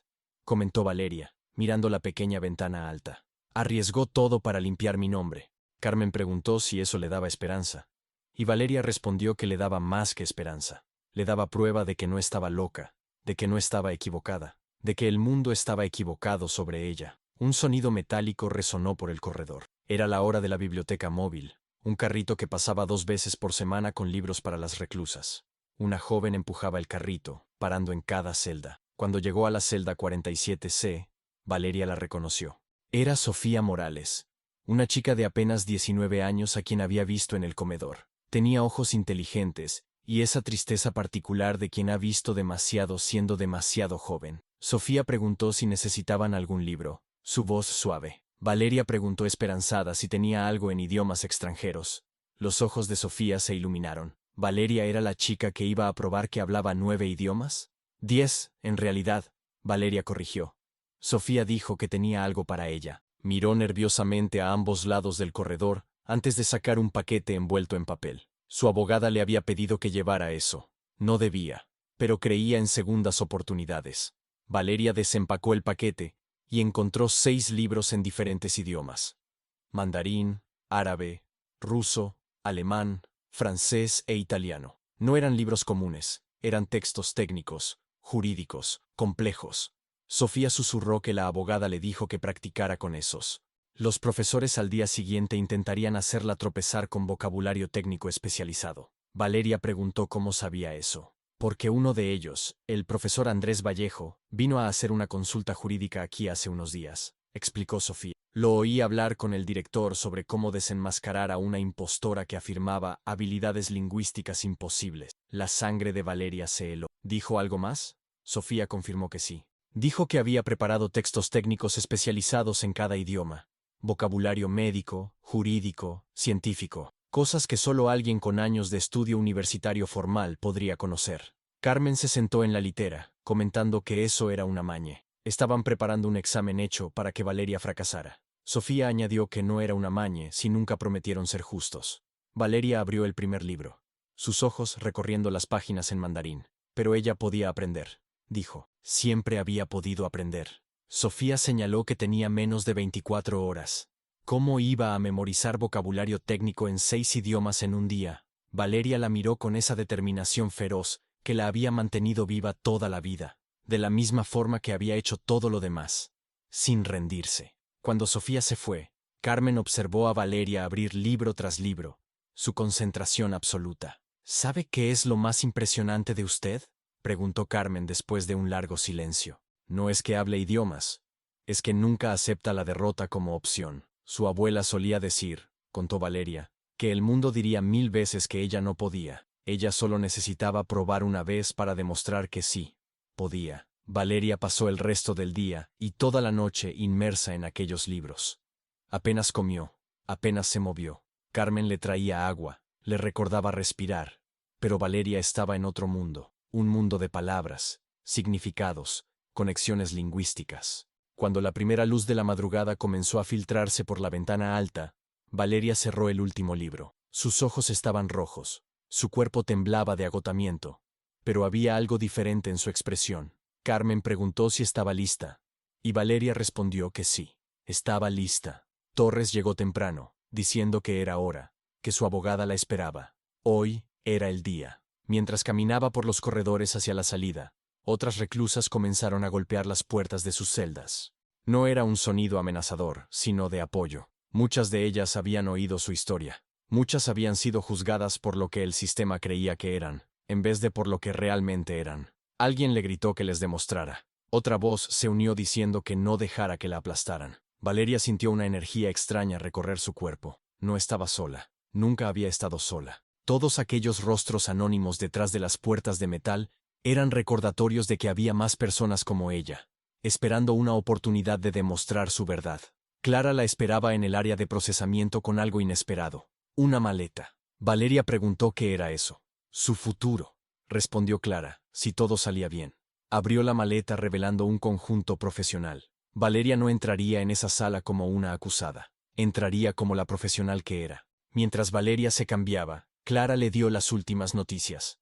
[SPEAKER 1] comentó Valeria, mirando la pequeña ventana alta. Arriesgó todo para limpiar mi nombre. Carmen preguntó si eso le daba esperanza. Y Valeria respondió que le daba más que esperanza. Le daba prueba de que no estaba loca, de que no estaba equivocada, de que el mundo estaba equivocado sobre ella. Un sonido metálico resonó por el corredor. Era la hora de la biblioteca móvil, un carrito que pasaba 2 veces por semana con libros para las reclusas. Una joven empujaba el carrito, parando en cada celda. Cuando llegó a la celda 47C, Valeria la reconoció. Era Sofía Morales, una chica de apenas 19 años a quien había visto en el comedor. Tenía ojos inteligentes y esa tristeza particular de quien ha visto demasiado siendo demasiado joven. Sofía preguntó si necesitaban algún libro, su voz suave. Valeria preguntó esperanzada si tenía algo en idiomas extranjeros. Los ojos de Sofía se iluminaron. ¿Valeria era la chica que iba a probar que hablaba 9 idiomas? 10, en realidad, Valeria corrigió. Sofía dijo que tenía algo para ella. Miró nerviosamente a ambos lados del corredor antes de sacar un paquete envuelto en papel. Su abogada le había pedido que llevara eso. No debía, pero creía en segundas oportunidades. Valeria desempacó el paquete y encontró 6 libros en diferentes idiomas: mandarín, árabe, ruso, alemán, francés e italiano. No eran libros comunes, eran textos técnicos, jurídicos, complejos. Sofía susurró que la abogada le dijo que practicara con esos. Los profesores al día siguiente intentarían hacerla tropezar con vocabulario técnico especializado. Valeria preguntó cómo sabía eso. Porque uno de ellos, el profesor Andrés Vallejo, vino a hacer una consulta jurídica aquí hace unos días, explicó Sofía. Lo oí hablar con el director sobre cómo desenmascarar a una impostora que afirmaba habilidades lingüísticas imposibles. La sangre de Valeria se heló. ¿Dijo algo más? Sofía confirmó que sí. Dijo que había preparado textos técnicos especializados en cada idioma. Vocabulario médico, jurídico, científico. Cosas que solo alguien con años de estudio universitario formal podría conocer. Carmen se sentó en la litera, comentando que eso era una mañe. Estaban preparando un examen hecho para que Valeria fracasara. Sofía añadió que no era una mañe si nunca prometieron ser justos. Valeria abrió el primer libro, sus ojos recorriendo las páginas en mandarín. Pero ella podía aprender, dijo. Siempre había podido aprender. Sofía señaló que tenía menos de 24 horas. ¿Cómo iba a memorizar vocabulario técnico en 6 idiomas en un día? Valeria la miró con esa determinación feroz que la había mantenido viva toda la vida, de la misma forma que había hecho todo lo demás, sin rendirse. Cuando Sofía se fue, Carmen observó a Valeria abrir libro tras libro, su concentración absoluta. ¿Sabe qué es lo más impresionante de usted?, preguntó Carmen después de un largo silencio. No es que hable idiomas, es que nunca acepta la derrota como opción. Su abuela solía decir, contó Valeria, que el mundo diría 1000 veces que ella no podía. Ella solo necesitaba probar una vez para demostrar que sí, podía. Valeria pasó el resto del día y toda la noche inmersa en aquellos libros. Apenas comió, apenas se movió. Carmen le traía agua, le recordaba respirar. Pero Valeria estaba en otro mundo, un mundo de palabras, significados, conexiones lingüísticas. Cuando la primera luz de la madrugada comenzó a filtrarse por la ventana alta, Valeria cerró el último libro. Sus ojos estaban rojos, su cuerpo temblaba de agotamiento, pero había algo diferente en su expresión. Carmen preguntó si estaba lista, y Valeria respondió que sí, estaba lista. Torres llegó temprano, diciendo que era hora, que su abogada la esperaba. Hoy era el día. Mientras caminaba por los corredores hacia la salida, otras reclusas comenzaron a golpear las puertas de sus celdas. No era un sonido amenazador, sino de apoyo. Muchas de ellas habían oído su historia. Muchas habían sido juzgadas por lo que el sistema creía que eran, en vez de por lo que realmente eran. Alguien le gritó que les demostrara. Otra voz se unió diciendo que no dejara que la aplastaran. Valeria sintió una energía extraña recorrer su cuerpo. No estaba sola. Nunca había estado sola. Todos aquellos rostros anónimos detrás de las puertas de metal eran recordatorios de que había más personas como ella, esperando una oportunidad de demostrar su verdad. Clara la esperaba en el área de procesamiento con algo inesperado. Una maleta. Valeria preguntó qué era eso. Su futuro, respondió Clara, si todo salía bien. Abrió la maleta revelando un conjunto profesional. Valeria no entraría en esa sala como una acusada. Entraría como la profesional que era. Mientras Valeria se cambiaba, Clara le dio las últimas noticias.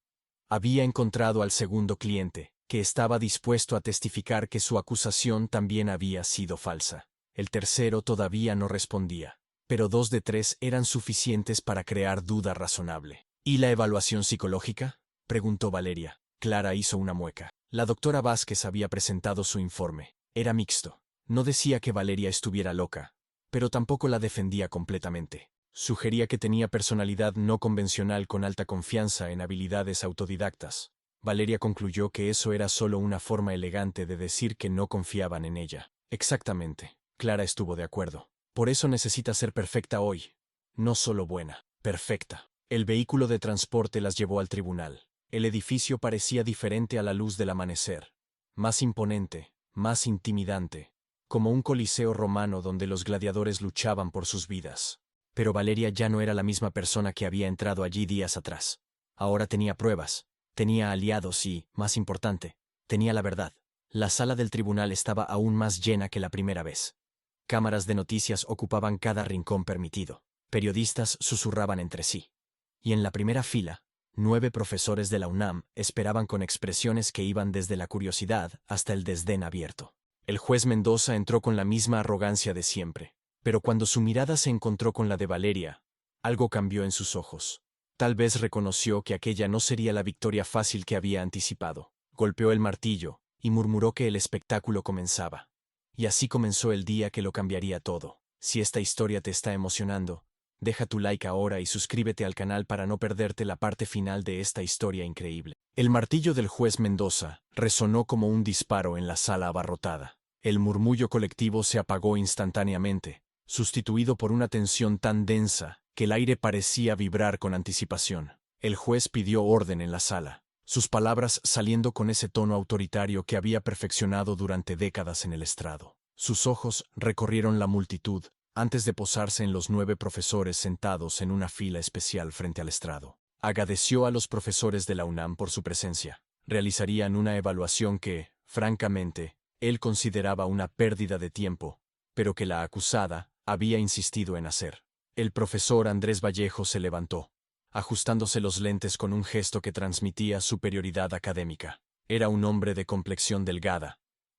[SPEAKER 1] Había encontrado al segundo cliente, que estaba dispuesto a testificar que su acusación también había sido falsa. El tercero todavía no respondía, pero 2 de 3 eran suficientes para crear duda razonable. ¿Y la evaluación psicológica?, preguntó Valeria. Clara hizo una mueca. La doctora Vázquez había presentado su informe. Era mixto. No decía que Valeria estuviera loca, pero tampoco la defendía completamente. Sugería que tenía personalidad no convencional con alta confianza en habilidades autodidactas. Valeria concluyó que eso era solo una forma elegante de decir que no confiaban en ella. Exactamente. Clara estuvo de acuerdo. Por eso necesita ser perfecta hoy. No solo buena, perfecta. El vehículo de transporte las llevó al tribunal. El edificio parecía diferente a la luz del amanecer. Más imponente, más intimidante, como un coliseo romano donde los gladiadores luchaban por sus vidas. Pero Valeria ya no era la misma persona que había entrado allí días atrás. Ahora tenía pruebas, tenía aliados y, más importante, tenía la verdad. La sala del tribunal estaba aún más llena que la primera vez. Cámaras de noticias ocupaban cada rincón permitido. Periodistas susurraban entre sí. Y en la primera fila, 9 profesores de la UNAM esperaban con expresiones que iban desde la curiosidad hasta el desdén abierto. El juez Mendoza entró con la misma arrogancia de siempre. Pero cuando su mirada se encontró con la de Valeria, algo cambió en sus ojos. Tal vez reconoció que aquella no sería la victoria fácil que había anticipado. Golpeó el martillo y murmuró que el espectáculo comenzaba. Y así comenzó el día que lo cambiaría todo. Si esta historia te está emocionando, deja tu like ahora y suscríbete al canal para no perderte la parte final de esta historia increíble. El martillo del juez Mendoza resonó como un disparo en la sala abarrotada. El murmullo colectivo se apagó instantáneamente, sustituido por una tensión tan densa que el aire parecía vibrar con anticipación. El juez pidió orden en la sala, sus palabras saliendo con ese tono autoritario que había perfeccionado durante décadas en el estrado. Sus ojos recorrieron la multitud antes de posarse en los 9 profesores sentados en una fila especial frente al estrado. Agradeció a los profesores de la UNAM por su presencia. Realizarían una evaluación que, francamente, él consideraba una pérdida de tiempo, pero que la acusada había insistido en hacer. El profesor Andrés Vallejo se levantó, ajustándose los lentes con un gesto que transmitía superioridad académica. Era un hombre de complexión delgada,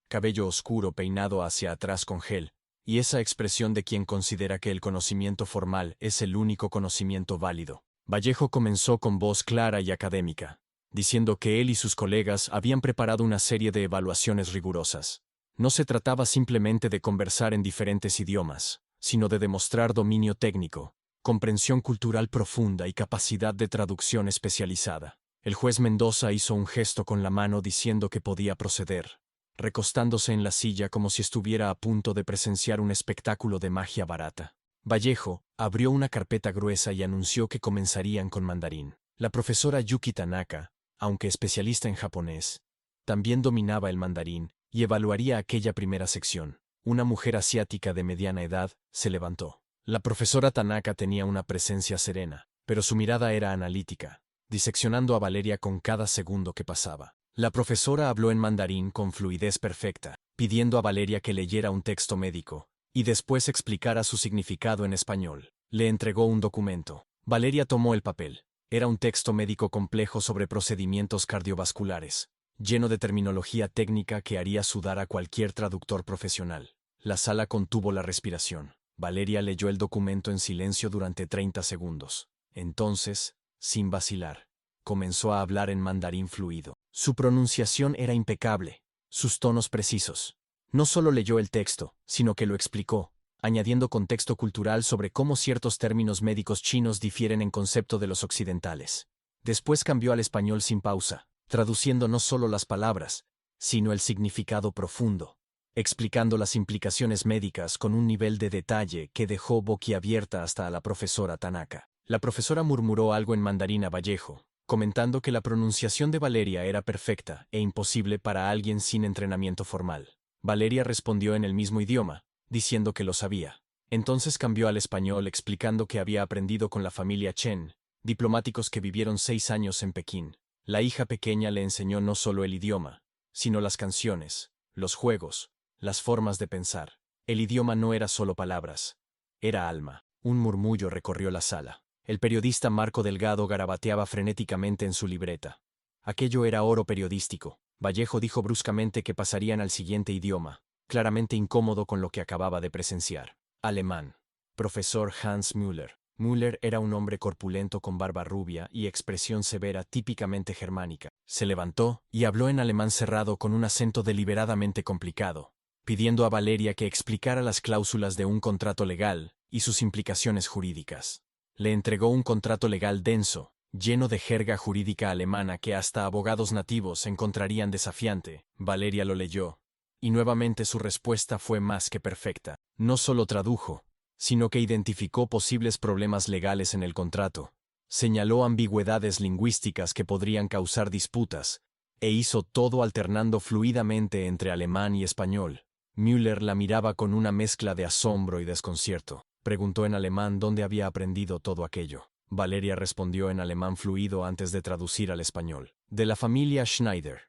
[SPEAKER 1] cabello oscuro peinado hacia atrás con gel, y esa expresión de quien considera que el conocimiento formal es el único conocimiento válido. Vallejo comenzó con voz clara y académica, diciendo que él y sus colegas habían preparado una serie de evaluaciones rigurosas. No se trataba simplemente de conversar en diferentes idiomas, sino de demostrar dominio técnico, comprensión cultural profunda y capacidad de traducción especializada. El juez Mendoza hizo un gesto con la mano diciendo que podía proceder, recostándose en la silla como si estuviera a punto de presenciar un espectáculo de magia barata. Vallejo abrió una carpeta gruesa y anunció que comenzarían con mandarín. La profesora Yuki Tanaka, aunque especialista en japonés, también dominaba el mandarín y evaluaría aquella primera sección. Una mujer asiática de mediana edad se levantó. La profesora Tanaka tenía una presencia serena, pero su mirada era analítica, diseccionando a Valeria con cada segundo que pasaba. La profesora habló en mandarín con fluidez perfecta, pidiendo a Valeria que leyera un texto médico y después explicara su significado en español. Le entregó un documento. Valeria tomó el papel. Era un texto médico complejo sobre procedimientos cardiovasculares, lleno de terminología técnica que haría sudar a cualquier traductor profesional. La sala contuvo la respiración. Valeria leyó el documento en silencio durante 30 segundos. Entonces, sin vacilar, comenzó a hablar en mandarín fluido. Su pronunciación era impecable, sus tonos precisos. No solo leyó el texto, sino que lo explicó, añadiendo contexto cultural sobre cómo ciertos términos médicos chinos difieren en concepto de los occidentales. Después cambió al español sin pausa, traduciendo no solo las palabras, sino el significado profundo, explicando las implicaciones médicas con un nivel de detalle que dejó boquiabierta hasta a la profesora Tanaka. La profesora murmuró algo en mandarín a Vallejo, comentando que la pronunciación de Valeria era perfecta e imposible para alguien sin entrenamiento formal. Valeria respondió en el mismo idioma, diciendo que lo sabía. Entonces cambió al español explicando que había aprendido con la familia Chen, diplomáticos que vivieron 6 años en Pekín. La hija pequeña le enseñó no solo el idioma, sino las canciones, los juegos, las formas de pensar. El idioma no era solo palabras, era alma. Un murmullo recorrió la sala. El periodista Marco Delgado garabateaba frenéticamente en su libreta. Aquello era oro periodístico. Vallejo dijo bruscamente que pasarían al siguiente idioma, claramente incómodo con lo que acababa de presenciar. Alemán. Profesor Hans Müller. Müller era un hombre corpulento con barba rubia y expresión severa típicamente germánica. Se levantó y habló en alemán cerrado con un acento deliberadamente complicado, pidiendo a Valeria que explicara las cláusulas de un contrato legal y sus implicaciones jurídicas. Le entregó un contrato legal denso, lleno de jerga jurídica alemana que hasta abogados nativos encontrarían desafiante. Valeria lo leyó, y nuevamente su respuesta fue más que perfecta. No solo tradujo, sino que identificó posibles problemas legales en el contrato, señaló ambigüedades lingüísticas que podrían causar disputas, e hizo todo alternando fluidamente entre alemán y español. Müller la miraba con una mezcla de asombro y desconcierto. Preguntó en alemán dónde había aprendido todo aquello. Valeria respondió en alemán fluido antes de traducir al español. De la familia Schneider.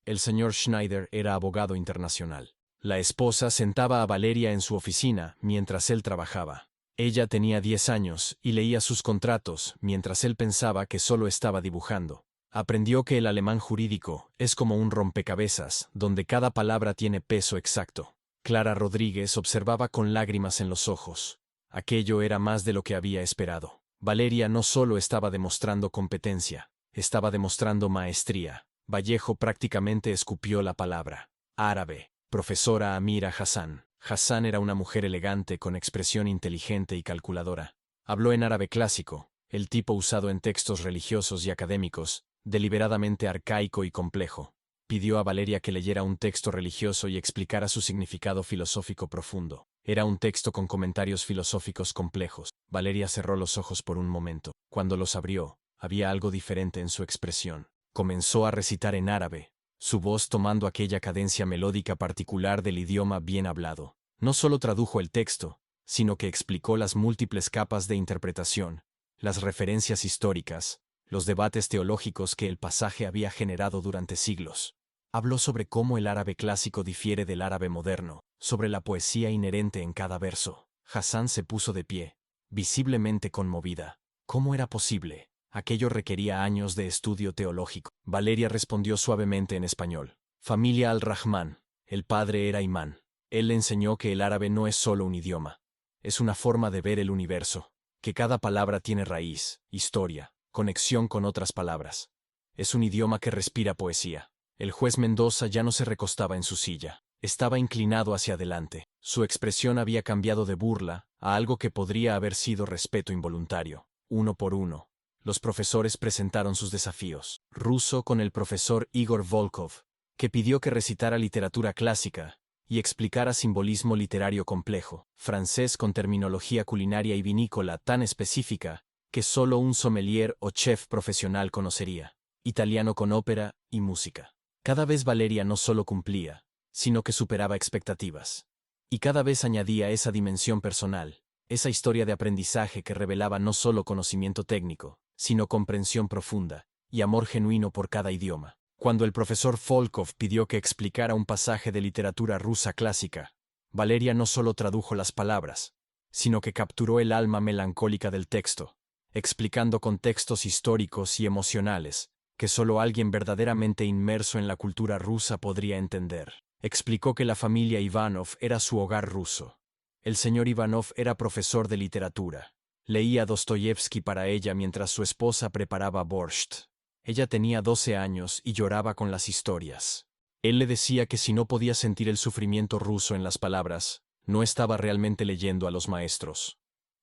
[SPEAKER 1] El señor Schneider era abogado internacional. La esposa sentaba a Valeria en su oficina mientras él trabajaba. Ella tenía 10 años y leía sus contratos mientras él pensaba que solo estaba dibujando. Aprendió que el alemán jurídico es como un rompecabezas, donde cada palabra tiene peso exacto. Clara Rodríguez observaba con lágrimas en los ojos. Aquello era más de lo que había esperado. Valeria no solo estaba demostrando competencia, estaba demostrando maestría. Vallejo prácticamente escupió la palabra. Árabe. Profesora Amira Hassan. Hassan era una mujer elegante con expresión inteligente y calculadora. Habló en árabe clásico, el tipo usado en textos religiosos y académicos, deliberadamente arcaico y complejo. Pidió a Valeria que leyera un texto religioso y explicara su significado filosófico profundo. Era un texto con comentarios filosóficos complejos. Valeria cerró los ojos por un momento. Cuando los abrió, había algo diferente en su expresión. Comenzó a recitar en árabe, su voz tomando aquella cadencia melódica particular del idioma bien hablado. No solo tradujo el texto, sino que explicó las múltiples capas de interpretación, las referencias históricas, los debates teológicos que el pasaje había generado durante siglos. Habló sobre cómo el árabe clásico difiere del árabe moderno, sobre la poesía inherente en cada verso. Hassan se puso de pie, visiblemente conmovida. ¿Cómo era posible? Aquello requería años de estudio teológico. Valeria respondió suavemente en español. Familia al-Rahman. El padre era imán. Él le enseñó que el árabe no es solo un idioma. Es una forma de ver el universo, que cada palabra tiene raíz, historia, conexión con otras palabras. Es un idioma que respira poesía. El juez Mendoza ya no se recostaba en su silla. Estaba inclinado hacia adelante. Su expresión había cambiado de burla a algo que podría haber sido respeto involuntario. Uno por uno, los profesores presentaron sus desafíos. Ruso con el profesor Igor Volkov, que pidió que recitara literatura clásica, y explicara simbolismo literario complejo, francés con terminología culinaria y vinícola tan específica que solo un sommelier o chef profesional conocería, italiano con ópera y música. Cada vez Valeria no solo cumplía, sino que superaba expectativas. Y cada vez añadía esa dimensión personal, esa historia de aprendizaje que revelaba no solo conocimiento técnico, sino comprensión profunda y amor genuino por cada idioma. Cuando el profesor Volkov pidió que explicara un pasaje de literatura rusa clásica, Valeria no solo tradujo las palabras, sino que capturó el alma melancólica del texto, explicando contextos históricos y emocionales que solo alguien verdaderamente inmerso en la cultura rusa podría entender. Explicó que la familia Ivanov era su hogar ruso. El señor Ivanov era profesor de literatura. Leía Dostoyevsky para ella mientras su esposa preparaba borscht. Ella tenía 12 años y lloraba con las historias. Él le decía que si no podía sentir el sufrimiento ruso en las palabras, no estaba realmente leyendo a los maestros.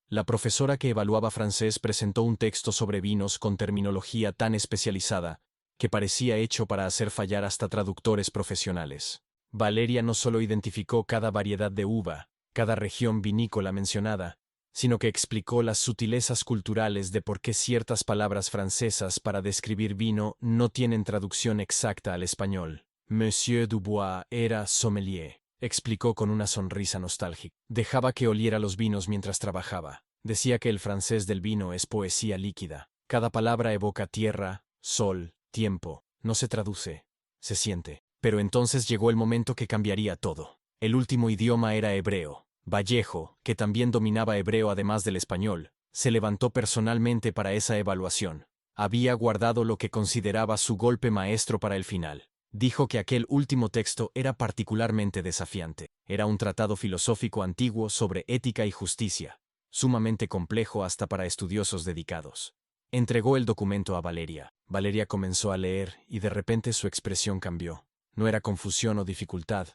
[SPEAKER 1] La profesora que evaluaba francés presentó un texto sobre vinos con terminología tan especializada que parecía hecho para hacer fallar hasta traductores profesionales. Valeria no solo identificó cada variedad de uva, cada región vinícola mencionada, sino que explicó las sutilezas culturales de por qué ciertas palabras francesas para describir vino no tienen traducción exacta al español. Monsieur Dubois era sommelier, explicó con una sonrisa nostálgica. Dejaba que oliera los vinos mientras trabajaba. Decía que el francés del vino es poesía líquida. Cada palabra evoca tierra, sol, tiempo. No se traduce, se siente. Pero entonces llegó el momento que cambiaría todo. El último idioma era hebreo. Vallejo, que también dominaba hebreo además del español, se levantó personalmente para esa evaluación. Había guardado lo que consideraba su golpe maestro para el final. Dijo que aquel último texto era particularmente desafiante. Era un tratado filosófico antiguo sobre ética y justicia, sumamente complejo hasta para estudiosos dedicados. Entregó el documento a Valeria. Valeria comenzó a leer y de repente su expresión cambió. No era confusión o dificultad,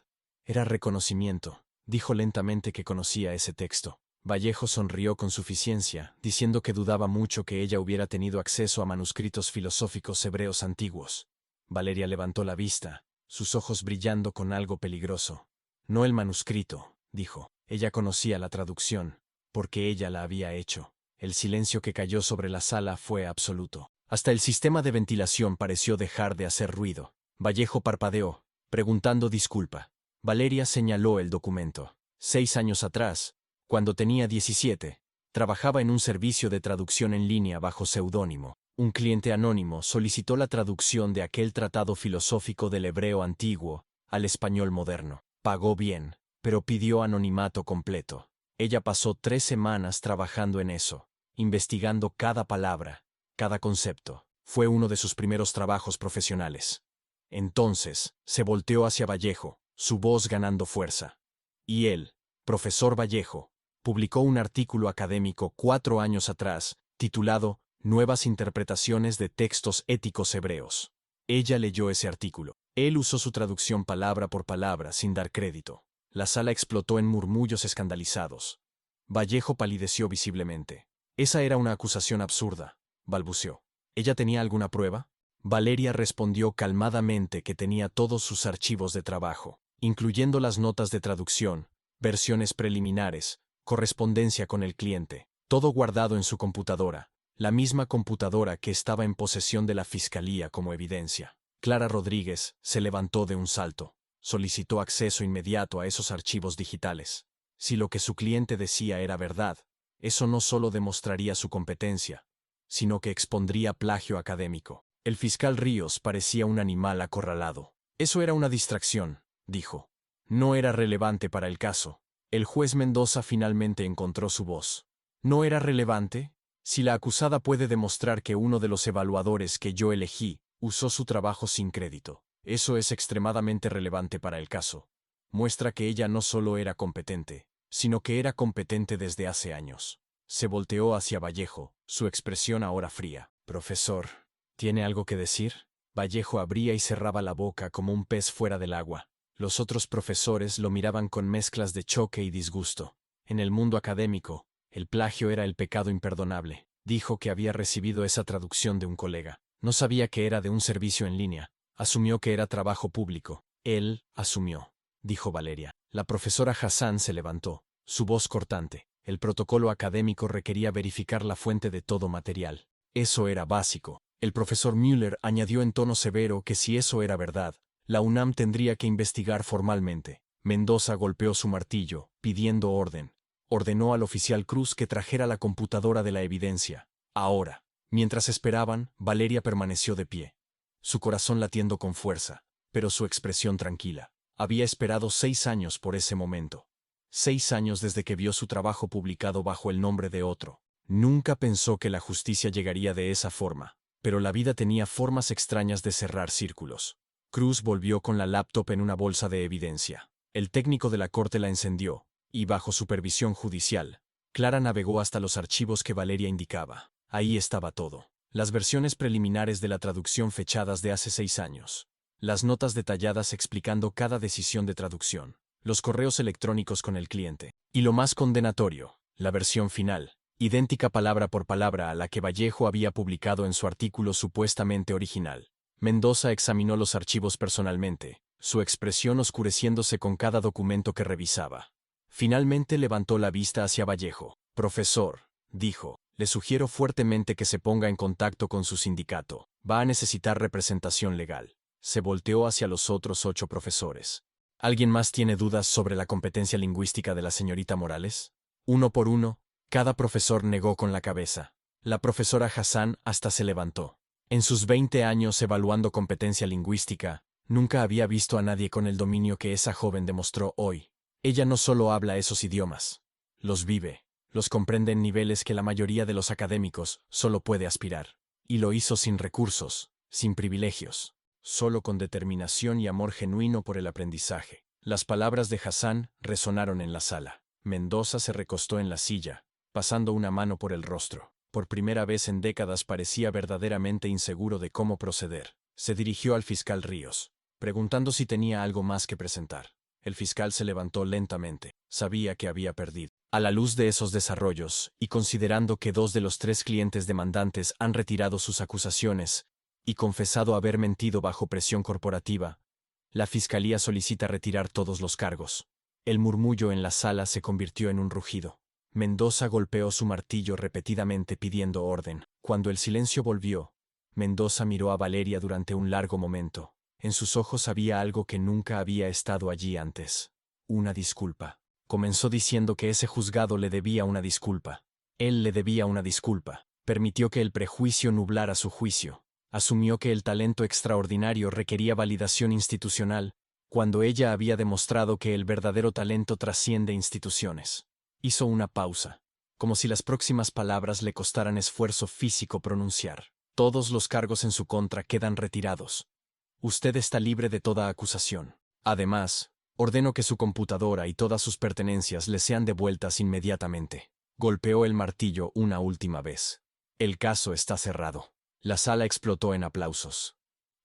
[SPEAKER 1] era reconocimiento. Dijo lentamente que conocía ese texto. Vallejo sonrió con suficiencia, diciendo que dudaba mucho que ella hubiera tenido acceso a manuscritos filosóficos hebreos antiguos. Valeria levantó la vista, sus ojos brillando con algo peligroso. No el manuscrito, dijo. Ella conocía la traducción, porque ella la había hecho. El silencio que cayó sobre la sala fue absoluto. Hasta el sistema de ventilación pareció dejar de hacer ruido. Vallejo parpadeó, preguntando disculpa. Valeria señaló el documento. 6 años atrás, cuando tenía 17, trabajaba en un servicio de traducción en línea bajo seudónimo. Un cliente anónimo solicitó la traducción de aquel tratado filosófico del hebreo antiguo al español moderno. Pagó bien, pero pidió anonimato completo. Ella pasó 3 semanas trabajando en eso, investigando cada palabra, cada concepto. Fue uno de sus primeros trabajos profesionales. Entonces, se volteó hacia Vallejo, su voz ganando fuerza. Y él, profesor Vallejo, publicó un artículo académico 4 años atrás, titulado Nuevas interpretaciones de textos éticos hebreos. Ella leyó ese artículo. Él usó su traducción palabra por palabra sin dar crédito. La sala explotó en murmullos escandalizados. Vallejo palideció visiblemente. Esa era una acusación absurda, balbuceó. ¿Ella tenía alguna prueba? Valeria respondió calmadamente que tenía todos sus archivos de trabajo, incluyendo las notas de traducción, versiones preliminares, correspondencia con el cliente, todo guardado en su computadora, la misma computadora que estaba en posesión de la fiscalía como evidencia. Clara Rodríguez se levantó de un salto, solicitó acceso inmediato a esos archivos digitales. Si lo que su cliente decía era verdad, eso no solo demostraría su competencia, sino que expondría plagio académico. El fiscal Ríos parecía un animal acorralado. Eso era una distracción, dijo. No era relevante para el caso. El juez Mendoza finalmente encontró su voz. ¿No era relevante? Si la acusada puede demostrar que uno de los evaluadores que yo elegí usó su trabajo sin crédito, eso es extremadamente relevante para el caso. Muestra que ella no solo era competente, sino que era competente desde hace años. Se volteó hacia Vallejo, su expresión ahora fría. Profesor, ¿tiene algo que decir? Vallejo abría y cerraba la boca como un pez fuera del agua. Los otros profesores lo miraban con mezclas de choque y disgusto. En el mundo académico, el plagio era el pecado imperdonable. Dijo que había recibido esa traducción de un colega. No sabía que era de un servicio en línea. Asumió que era trabajo público. Él asumió, dijo Valeria. La profesora Hassan se levantó, su voz cortante. El protocolo académico requería verificar la fuente de todo material. Eso era básico. El profesor Müller añadió en tono severo que si eso era verdad, la UNAM tendría que investigar formalmente. Mendoza golpeó su martillo, pidiendo orden. Ordenó al oficial Cruz que trajera la computadora de la evidencia. Ahora. Mientras esperaban, Valeria permaneció de pie, su corazón latiendo con fuerza, pero su expresión tranquila. Había esperado 6 años por ese momento. 6 años desde que vio su trabajo publicado bajo el nombre de otro. Nunca pensó que la justicia llegaría de esa forma, pero la vida tenía formas extrañas de cerrar círculos. Cruz volvió con la laptop en una bolsa de evidencia. El técnico de la corte la encendió, y bajo supervisión judicial, Clara navegó hasta los archivos que Valeria indicaba. Ahí estaba todo. Las versiones preliminares de la traducción fechadas de hace 6 años. Las notas detalladas explicando cada decisión de traducción. Los correos electrónicos con el cliente. Y lo más condenatorio, la versión final, idéntica palabra por palabra a la que Vallejo había publicado en su artículo supuestamente original. Mendoza examinó los archivos personalmente, su expresión oscureciéndose con cada documento que revisaba. Finalmente levantó la vista hacia Vallejo. Profesor, dijo, le sugiero fuertemente que se ponga en contacto con su sindicato. Va a necesitar representación legal. Se volteó hacia los otros 8 profesores. ¿Alguien más tiene dudas sobre la competencia lingüística de la señorita Morales? Uno por uno, cada profesor negó con la cabeza. La profesora Hassan hasta se levantó. En sus 20 años evaluando competencia lingüística, nunca había visto a nadie con el dominio que esa joven demostró hoy. Ella no solo habla esos idiomas, los vive. Los comprende en niveles que la mayoría de los académicos solo puede aspirar. Y lo hizo sin recursos, sin privilegios, solo con determinación y amor genuino por el aprendizaje. Las palabras de Hassan resonaron en la sala. Mendoza se recostó en la silla, pasando una mano por el rostro. Por primera vez en décadas parecía verdaderamente inseguro de cómo proceder. Se dirigió al fiscal Ríos, preguntando si tenía algo más que presentar. El fiscal se levantó lentamente. Sabía que había perdido. A la luz de esos desarrollos, y considerando que 2 de los 3 clientes demandantes han retirado sus acusaciones y confesado haber mentido bajo presión corporativa, la Fiscalía solicita retirar todos los cargos. El murmullo en la sala se convirtió en un rugido. Mendoza golpeó su martillo repetidamente pidiendo orden. Cuando el silencio volvió, Mendoza miró a Valeria durante un largo momento. En sus ojos había algo que nunca había estado allí antes. Una disculpa. Comenzó diciendo que ese juzgado le debía una disculpa. Él le debía una disculpa. Permitió que el prejuicio nublara su juicio. Asumió que el talento extraordinario requería validación institucional, cuando ella había demostrado que el verdadero talento trasciende instituciones. Hizo una pausa, como si las próximas palabras le costaran esfuerzo físico pronunciar. Todos los cargos en su contra quedan retirados. Usted está libre de toda acusación. Además, ordeno que su computadora y todas sus pertenencias le sean devueltas inmediatamente. Golpeó el martillo una última vez. El caso está cerrado. La sala explotó en aplausos.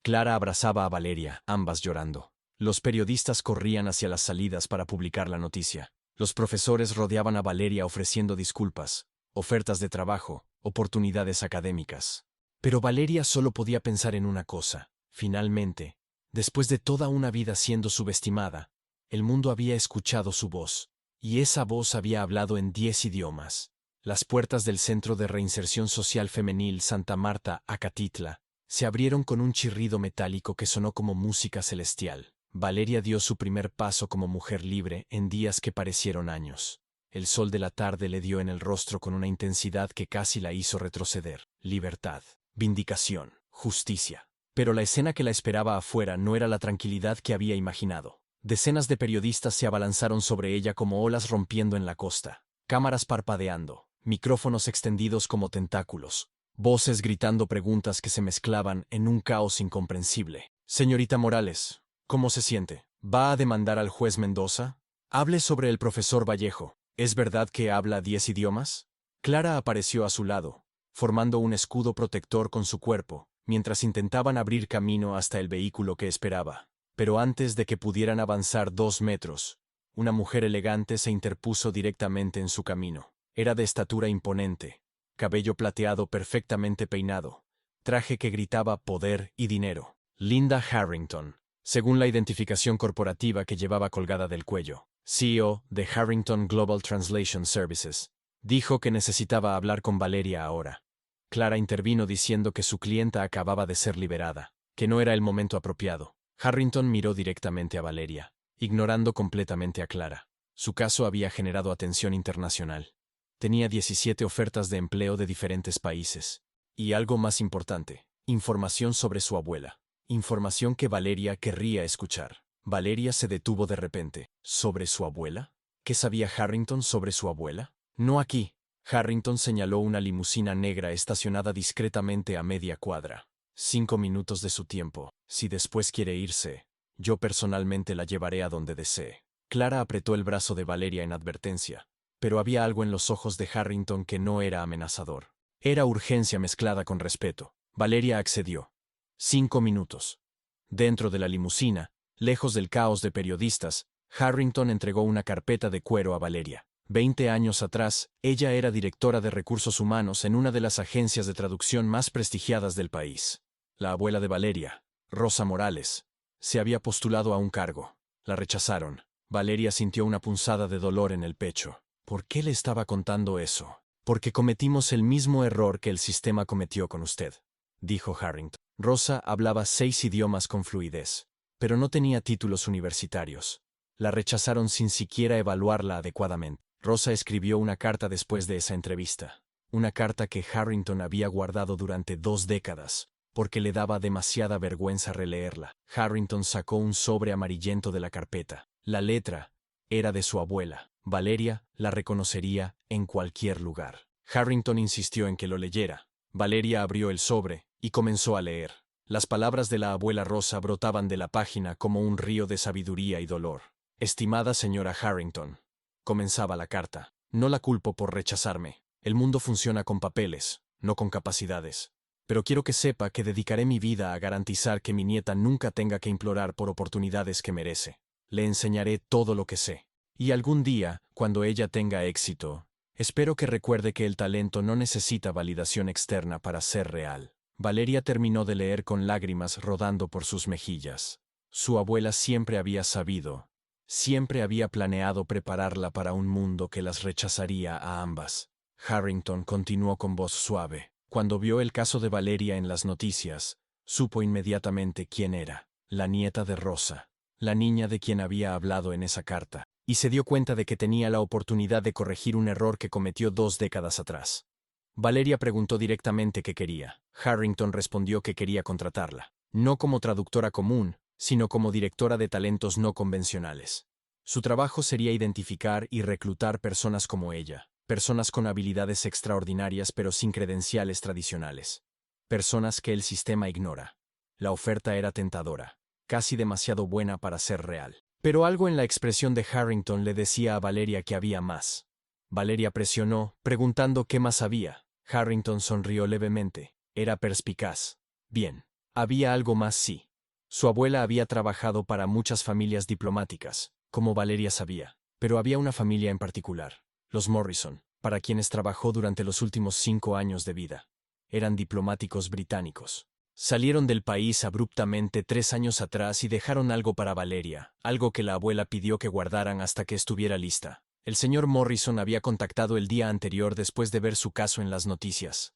[SPEAKER 1] Clara abrazaba a Valeria, ambas llorando. Los periodistas corrían hacia las salidas para publicar la noticia. Los profesores rodeaban a Valeria ofreciendo disculpas, ofertas de trabajo, oportunidades académicas. Pero Valeria solo podía pensar en una cosa. Finalmente, después de toda una vida siendo subestimada, el mundo había escuchado su voz, y esa voz había hablado en 10 idiomas. Las puertas del Centro de Reinserción Social Femenil Santa Marta, Acatitla, se abrieron con un chirrido metálico que sonó como música celestial. Valeria dio su primer paso como mujer libre en días que parecieron años. El sol de la tarde le dio en el rostro con una intensidad que casi la hizo retroceder. Libertad, vindicación, justicia. Pero la escena que la esperaba afuera no era la tranquilidad que había imaginado. Decenas de periodistas se abalanzaron sobre ella como olas rompiendo en la costa. Cámaras parpadeando, micrófonos extendidos como tentáculos, voces gritando preguntas que se mezclaban en un caos incomprensible. Señorita Morales, ¿cómo se siente? ¿Va a demandar al juez Mendoza? Hable sobre el profesor Vallejo. ¿Es verdad que habla 10 idiomas? Clara apareció a su lado, formando un escudo protector con su cuerpo, mientras intentaban abrir camino hasta el vehículo que esperaba. Pero antes de que pudieran avanzar 2 metros, una mujer elegante se interpuso directamente en su camino. Era de estatura imponente, cabello plateado perfectamente peinado, traje que gritaba poder y dinero. Linda Harrington, según la identificación corporativa que llevaba colgada del cuello. CEO de Harrington Global Translation Services, dijo que necesitaba hablar con Valeria ahora. Clara intervino diciendo que su clienta acababa de ser liberada, que no era el momento apropiado. Harrington miró directamente a Valeria, ignorando completamente a Clara. Su caso había generado atención internacional. Tenía 17 ofertas de empleo de diferentes países. Y algo más importante, información sobre su abuela. Información que Valeria querría escuchar. Valeria se detuvo de repente. ¿Sobre su abuela? ¿Qué sabía Harrington sobre su abuela? No aquí. Harrington señaló una limusina negra estacionada discretamente a media cuadra. 5 minutos de su tiempo. Si después quiere irse, yo personalmente la llevaré a donde desee. Clara apretó el brazo de Valeria en advertencia, pero había algo en los ojos de Harrington que no era amenazador. Era urgencia mezclada con respeto. Valeria accedió. 5 minutos. Dentro de la limusina, lejos del caos de periodistas, Harrington entregó una carpeta de cuero a Valeria. 20 años atrás, ella era directora de recursos humanos en una de las agencias de traducción más prestigiadas del país. La abuela de Valeria, Rosa Morales, se había postulado a un cargo. La rechazaron. Valeria sintió una punzada de dolor en el pecho. ¿Por qué le estaba contando eso? Porque cometimos el mismo error que el sistema cometió con usted, dijo Harrington. Rosa hablaba 6 idiomas con fluidez, pero no tenía títulos universitarios. La rechazaron sin siquiera evaluarla adecuadamente. Rosa escribió una carta después de esa entrevista. Una carta que Harrington había guardado durante 2 décadas, porque le daba demasiada vergüenza releerla. Harrington sacó un sobre amarillento de la carpeta. La letra era de su abuela. Valeria la reconocería en cualquier lugar. Harrington insistió en que lo leyera. Valeria abrió el sobre y comenzó a leer. Las palabras de la abuela Rosa brotaban de la página como un río de sabiduría y dolor. Estimada señora Harrington, comenzaba la carta, no la culpo por rechazarme. El mundo funciona con papeles, no con capacidades. Pero quiero que sepa que dedicaré mi vida a garantizar que mi nieta nunca tenga que implorar por oportunidades que merece. Le enseñaré todo lo que sé. Y algún día, cuando ella tenga éxito, espero que recuerde que el talento no necesita validación externa para ser real. Valeria terminó de leer con lágrimas rodando por sus mejillas. Su abuela siempre había sabido, siempre había planeado prepararla para un mundo que las rechazaría a ambas. Harrington continuó con voz suave. Cuando vio el caso de Valeria en las noticias, supo inmediatamente quién era, la nieta de Rosa, la niña de quien había hablado en esa carta, y se dio cuenta de que tenía la oportunidad de corregir un error que cometió 2 décadas atrás. Valeria preguntó directamente qué quería. Harrington respondió que quería contratarla, no como traductora común, sino como directora de talentos no convencionales. Su trabajo sería identificar y reclutar personas como ella, personas con habilidades extraordinarias pero sin credenciales tradicionales, personas que el sistema ignora. La oferta era tentadora, casi demasiado buena para ser real. Pero algo en la expresión de Harrington le decía a Valeria que había más. Valeria presionó, preguntando qué más había. Harrington sonrió levemente. Era perspicaz. Bien. Había algo más, sí. Su abuela había trabajado para muchas familias diplomáticas, como Valeria sabía, pero había una familia en particular, los Morrison, para quienes trabajó durante los últimos 5 años de vida. Eran diplomáticos británicos. Salieron del país abruptamente 3 años atrás y dejaron algo para Valeria, algo que la abuela pidió que guardaran hasta que estuviera lista. El señor Morrison había contactado el día anterior después de ver su caso en las noticias.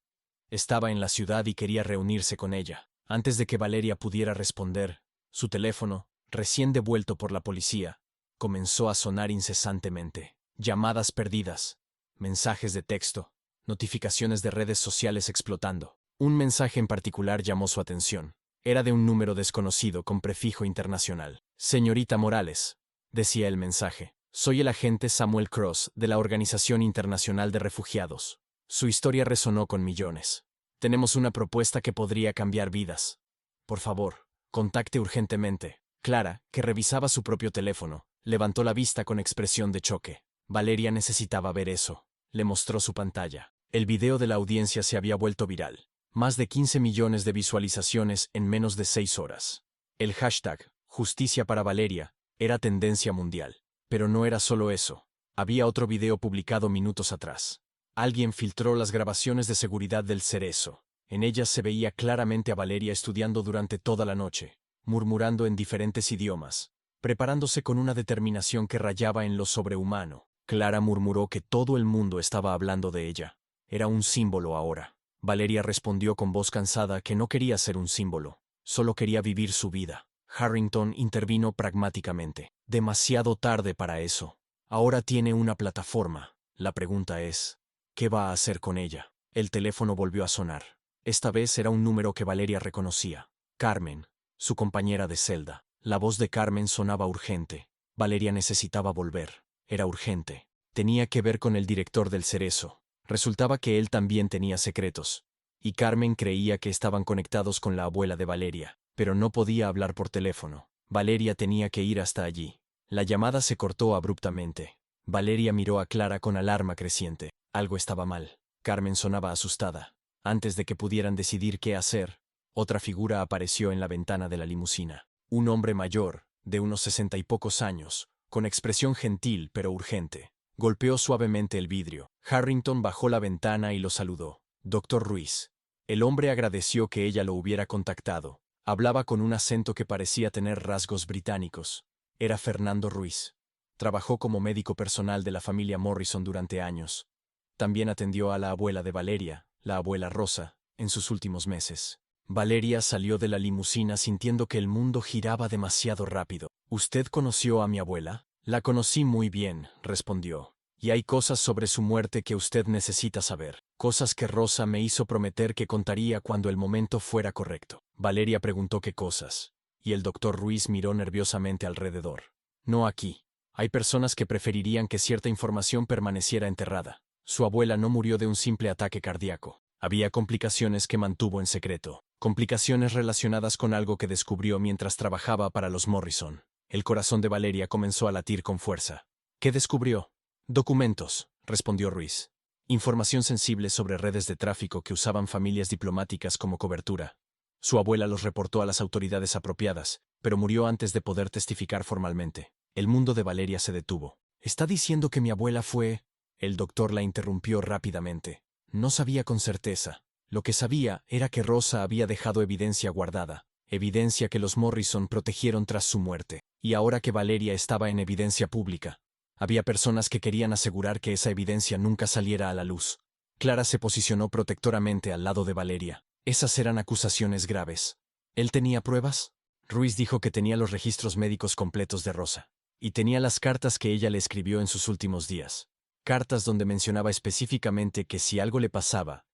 [SPEAKER 1] Estaba en la ciudad y quería reunirse con ella. Antes de que Valeria pudiera responder, su teléfono, recién devuelto por la policía, comenzó a sonar incesantemente. Llamadas perdidas, mensajes de texto, notificaciones de redes sociales explotando. Un mensaje en particular llamó su atención. Era de un número desconocido con prefijo internacional. Señorita Morales, decía el mensaje. Soy el agente Samuel Cross de la Organización Internacional de Refugiados. Su historia resonó con millones. Tenemos una propuesta que podría cambiar vidas. Por favor, contacte urgentemente. Clara, que revisaba su propio teléfono, levantó la vista con expresión de choque. Valeria necesitaba ver eso. Le mostró su pantalla. El video de la audiencia se había vuelto viral. Más de 15 millones de visualizaciones en menos de 6 horas. El hashtag, Justicia para Valeria, era tendencia mundial. Pero no era solo eso. Había otro video publicado minutos atrás. Alguien filtró las grabaciones de seguridad del Cerezo. En ellas se veía claramente a Valeria estudiando durante toda la noche, murmurando en diferentes idiomas, preparándose con una determinación que rayaba en lo sobrehumano. Clara murmuró que todo el mundo estaba hablando de ella. Era un símbolo ahora. Valeria respondió con voz cansada que no quería ser un símbolo, solo quería vivir su vida. Harrington intervino pragmáticamente. Demasiado tarde para eso. Ahora tiene una plataforma. La pregunta es, ¿qué va a hacer con ella? El teléfono volvió a sonar. Esta vez era un número que Valeria reconocía. Carmen, su compañera de celda. La voz de Carmen sonaba urgente. Valeria necesitaba volver. Era urgente. Tenía que ver con el director del Cerezo. Resultaba que él también tenía secretos. Y Carmen creía que estaban conectados con la abuela de Valeria, pero no podía hablar por teléfono. Valeria tenía que ir hasta allí. La llamada se cortó abruptamente. Valeria miró a Clara con alarma creciente. Algo estaba mal. Carmen sonaba asustada. Antes de que pudieran decidir qué hacer, otra figura apareció en la ventana de la limusina. Un hombre mayor, de unos 60 y pocos años, con expresión gentil pero urgente. Golpeó suavemente el vidrio. Harrington bajó la ventana y lo saludó. Doctor Ruiz. El hombre agradeció que ella lo hubiera contactado. Hablaba con un acento que parecía tener rasgos británicos. Era Fernando Ruiz. Trabajó como médico personal de la familia Morrison durante años. También atendió a la abuela de Valeria, la abuela Rosa, en sus últimos meses. Valeria salió de la limusina sintiendo que el mundo giraba demasiado rápido. ¿Usted conoció a mi abuela? La conocí muy bien, respondió. Y hay cosas sobre su muerte que usted necesita saber. Cosas que Rosa me hizo prometer que contaría cuando el momento fuera correcto. Valeria preguntó qué cosas. Y el doctor Ruiz miró nerviosamente alrededor. No aquí. Hay personas que preferirían que cierta información permaneciera enterrada. Su abuela no murió de un simple ataque cardíaco. Había complicaciones que mantuvo en secreto. Complicaciones relacionadas con algo que descubrió mientras trabajaba para los Morrison. El corazón de Valeria comenzó a latir con fuerza. ¿Qué descubrió? Documentos, respondió Ruiz. Información sensible sobre redes de tráfico que usaban familias diplomáticas como cobertura. Su abuela los reportó a las autoridades apropiadas, pero murió antes de poder testificar formalmente. El mundo de Valeria se detuvo. ¿Está diciendo que mi abuela fue...? El doctor la interrumpió rápidamente. No sabía con certeza. Lo que sabía era que Rosa había dejado evidencia guardada, evidencia que los Morrison protegieron tras su muerte. Y ahora que Valeria estaba en evidencia pública, había personas que querían asegurar que esa evidencia nunca saliera a la luz. Clara se posicionó protectoramente al lado de Valeria. Esas eran acusaciones graves. ¿Él tenía pruebas? Ruiz dijo que tenía los registros médicos completos de Rosa. Y tenía las cartas que ella le escribió en sus últimos días. Cartas donde mencionaba específicamente que si algo le pasaba,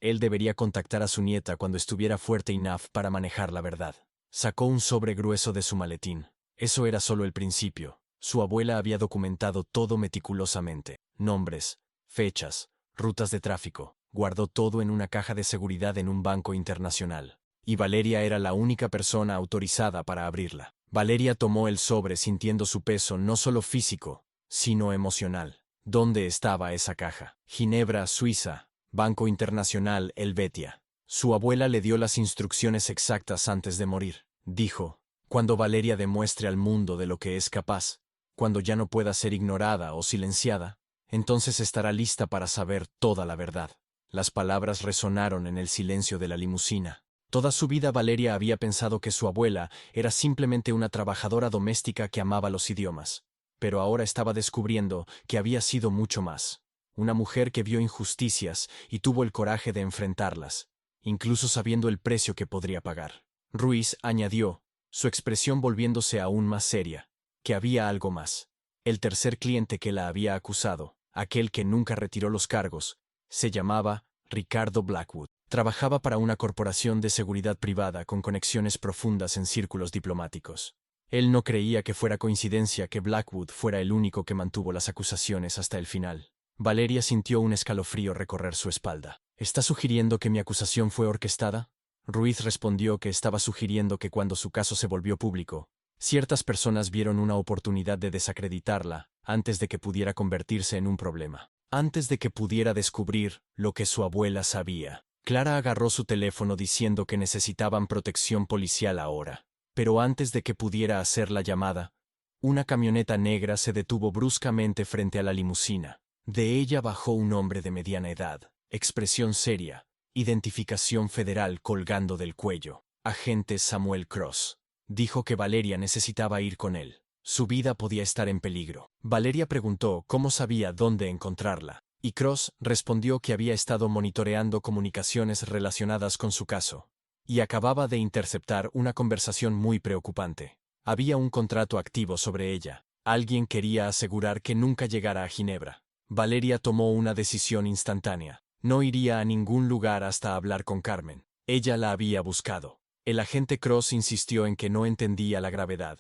[SPEAKER 1] él debería contactar a su nieta cuando estuviera fuerte enough para manejar la verdad. Sacó un sobre grueso de su maletín. Eso era solo el principio. Su abuela había documentado todo meticulosamente. Nombres, fechas, rutas de tráfico. Guardó todo en una caja de seguridad en un banco internacional. Y Valeria era la única persona autorizada para abrirla. Valeria tomó el sobre sintiendo su peso no solo físico, sino emocional. ¿Dónde estaba esa caja? Ginebra, Suiza. Banco Internacional Helvetia. Su abuela le dio las instrucciones exactas antes de morir. Dijo, cuando Valeria demuestre al mundo de lo que es capaz, cuando ya no pueda ser ignorada o silenciada, entonces estará lista para saber toda la verdad. Las palabras resonaron en el silencio de la limusina. Toda su vida Valeria había pensado que su abuela era simplemente una trabajadora doméstica que amaba los idiomas. Pero ahora estaba descubriendo que había sido mucho más. Una mujer que vio injusticias y tuvo el coraje de enfrentarlas, incluso sabiendo el precio que podría pagar. Ruiz añadió, su expresión volviéndose aún más seria, que había algo más. El tercer cliente que la había acusado, aquel que nunca retiró los cargos, se llamaba Ricardo Blackwood. Trabajaba para una corporación de seguridad privada con conexiones profundas en círculos diplomáticos. Él no creía que fuera coincidencia que Blackwood fuera el único que mantuvo las acusaciones hasta el final. Valeria sintió un escalofrío recorrer su espalda. ¿Está sugiriendo que mi acusación fue orquestada? Ruiz respondió que estaba sugiriendo que cuando su caso se volvió público, ciertas personas vieron una oportunidad de desacreditarla antes de que pudiera convertirse en un problema. Antes de que pudiera descubrir lo que su abuela sabía. Clara agarró su teléfono diciendo que necesitaban protección policial ahora. Pero antes de que pudiera hacer la llamada, una camioneta negra se detuvo bruscamente frente a la limusina. De ella bajó un hombre de mediana edad, expresión seria, identificación federal colgando del cuello. Agente Samuel Cross. Dijo que Valeria necesitaba ir con él. Su vida podía estar en peligro. Valeria preguntó cómo sabía dónde encontrarla, y Cross respondió que había estado monitoreando comunicaciones relacionadas con su caso, y acababa de interceptar una conversación muy preocupante. Había un contrato activo sobre ella. Alguien quería asegurar que nunca llegara a Ginebra. Valeria tomó una decisión instantánea. No iría a ningún lugar hasta hablar con Carmen. Ella la había buscado. El agente Cross insistió en que no entendía la gravedad.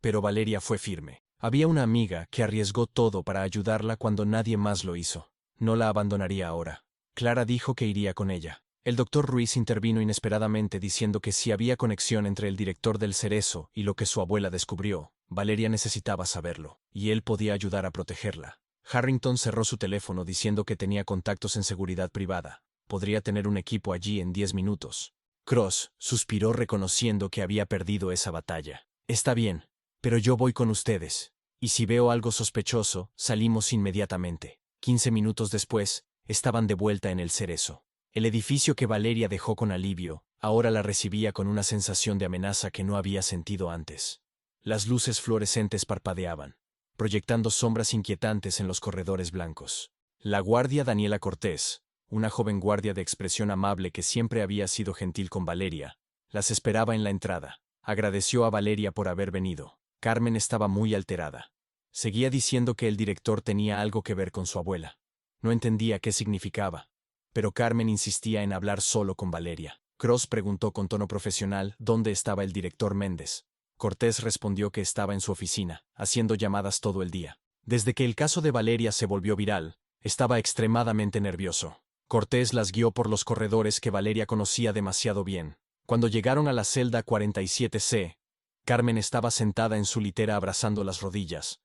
[SPEAKER 1] Pero Valeria fue firme. Había una amiga que arriesgó todo para ayudarla cuando nadie más lo hizo. No la abandonaría ahora. Clara dijo que iría con ella. El doctor Ruiz intervino inesperadamente diciendo que si había conexión entre el director del Cerezo y lo que su abuela descubrió, Valeria necesitaba saberlo, y él podía ayudar a protegerla. Harrington cerró su teléfono diciendo que tenía contactos en seguridad privada. Podría tener un equipo allí en 10 minutos. Cross suspiró reconociendo que había perdido esa batalla. Está bien, pero yo voy con ustedes. Y si veo algo sospechoso, salimos inmediatamente. 15 minutos después, estaban de vuelta en el Cerezo. El edificio que Valeria dejó con alivio, ahora la recibía con una sensación de amenaza que no había sentido antes. Las luces fluorescentes parpadeaban, proyectando sombras inquietantes en los corredores blancos. La guardia Daniela Cortés, una joven guardia de expresión amable que siempre había sido gentil con Valeria, las esperaba en la entrada. Agradeció a Valeria por haber venido. Carmen estaba muy alterada. Seguía diciendo que el director tenía algo que ver con su abuela. No entendía qué significaba. Pero Carmen insistía en hablar solo con Valeria. Cross preguntó con tono profesional dónde estaba el director Méndez. Cortés respondió que estaba en su oficina, haciendo llamadas todo el día. Desde que el caso de Valeria se volvió viral, estaba extremadamente nervioso. Cortés las guió por los corredores que Valeria conocía demasiado bien. Cuando llegaron a la celda 47C, Carmen estaba sentada en su litera abrazando las rodillas,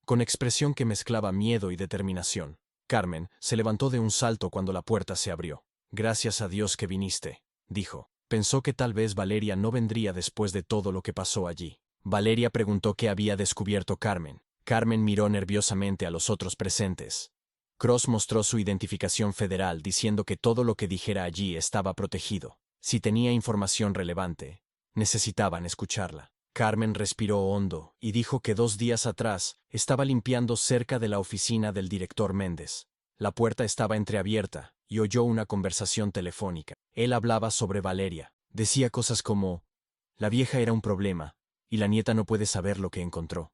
[SPEAKER 1] con expresión que mezclaba miedo y determinación. Carmen se levantó de un salto cuando la puerta se abrió. Gracias a Dios que viniste, dijo. Pensó que tal vez Valeria no vendría después de todo lo que pasó allí. Valeria preguntó qué había descubierto Carmen. Carmen miró nerviosamente a los otros presentes. Cross mostró su identificación federal diciendo que todo lo que dijera allí estaba protegido. Si tenía información relevante, necesitaban escucharla. Carmen respiró hondo y dijo que 2 días atrás estaba limpiando cerca de la oficina del director Méndez. La puerta estaba entreabierta y oyó una conversación telefónica. Él hablaba sobre Valeria. Decía cosas como: la vieja era un problema, y la nieta no puede saber lo que encontró.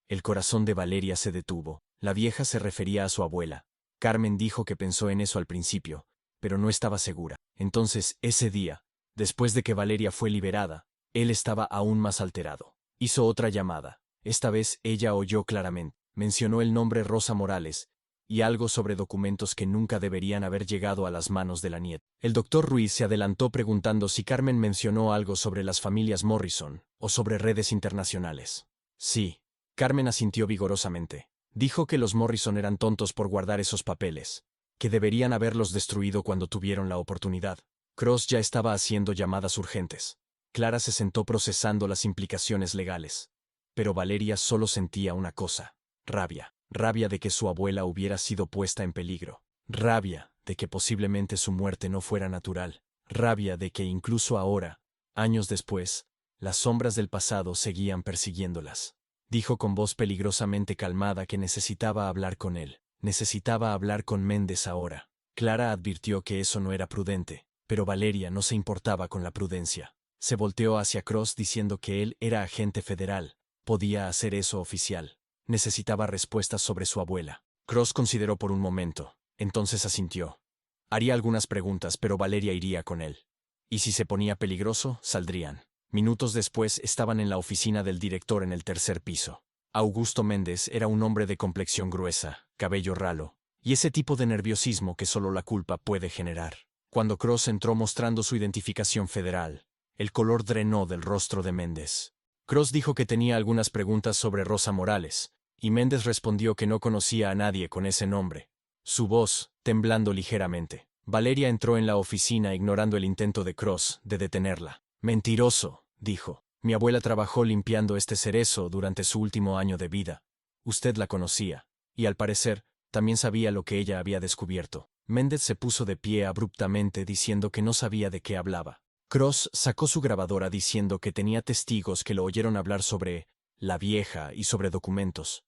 [SPEAKER 1] El corazón de Valeria se detuvo. La vieja se refería a su abuela. Carmen dijo que pensó en eso al principio, pero no estaba segura. Entonces, ese día, después de que Valeria fue liberada, él estaba aún más alterado. Hizo otra llamada. Esta vez ella oyó claramente. Mencionó el nombre Rosa Morales y algo sobre documentos que nunca deberían haber llegado a las manos de la nieta. El doctor Ruiz se adelantó preguntando si Carmen mencionó algo sobre las familias Morrison o sobre redes internacionales. Sí. Carmen asintió vigorosamente. Dijo que los Morrison eran tontos por guardar esos papeles, que deberían haberlos destruido cuando tuvieron la oportunidad. Cross ya estaba haciendo llamadas urgentes. Clara se sentó procesando las implicaciones legales. Pero Valeria solo sentía una cosa: rabia. Rabia de que su abuela hubiera sido puesta en peligro. Rabia de que posiblemente su muerte no fuera natural. Rabia de que incluso ahora, años después, las sombras del pasado seguían persiguiéndolas. Dijo con voz peligrosamente calmada que necesitaba hablar con él. Necesitaba hablar con Méndez ahora. Clara advirtió que eso no era prudente, pero Valeria no se importaba con la prudencia. Se volteó hacia Cross diciendo que él era agente federal. Podía hacer eso oficial. Necesitaba respuestas sobre su abuela. Cross consideró por un momento. Entonces asintió. Haría algunas preguntas, pero Valeria iría con él. Y si se ponía peligroso, saldrían. Minutos después estaban en la oficina del director en el 3er piso. Augusto Méndez era un hombre de complexión gruesa, cabello ralo, y ese tipo de nerviosismo que solo la culpa puede generar. Cuando Cross entró mostrando su identificación federal, el color drenó del rostro de Méndez. Cross dijo que tenía algunas preguntas sobre Rosa Morales, y Méndez respondió que no conocía a nadie con ese nombre. Su voz, temblando ligeramente. Valeria entró en la oficina ignorando el intento de Cross de detenerla. Mentiroso, dijo. Mi abuela trabajó limpiando este cerezo durante su último año de vida. Usted la conocía, y al parecer, también sabía lo que ella había descubierto. Méndez se puso de pie abruptamente diciendo que no sabía de qué hablaba. Cross sacó su grabadora diciendo que tenía testigos que lo oyeron hablar sobre la vieja y sobre documentos.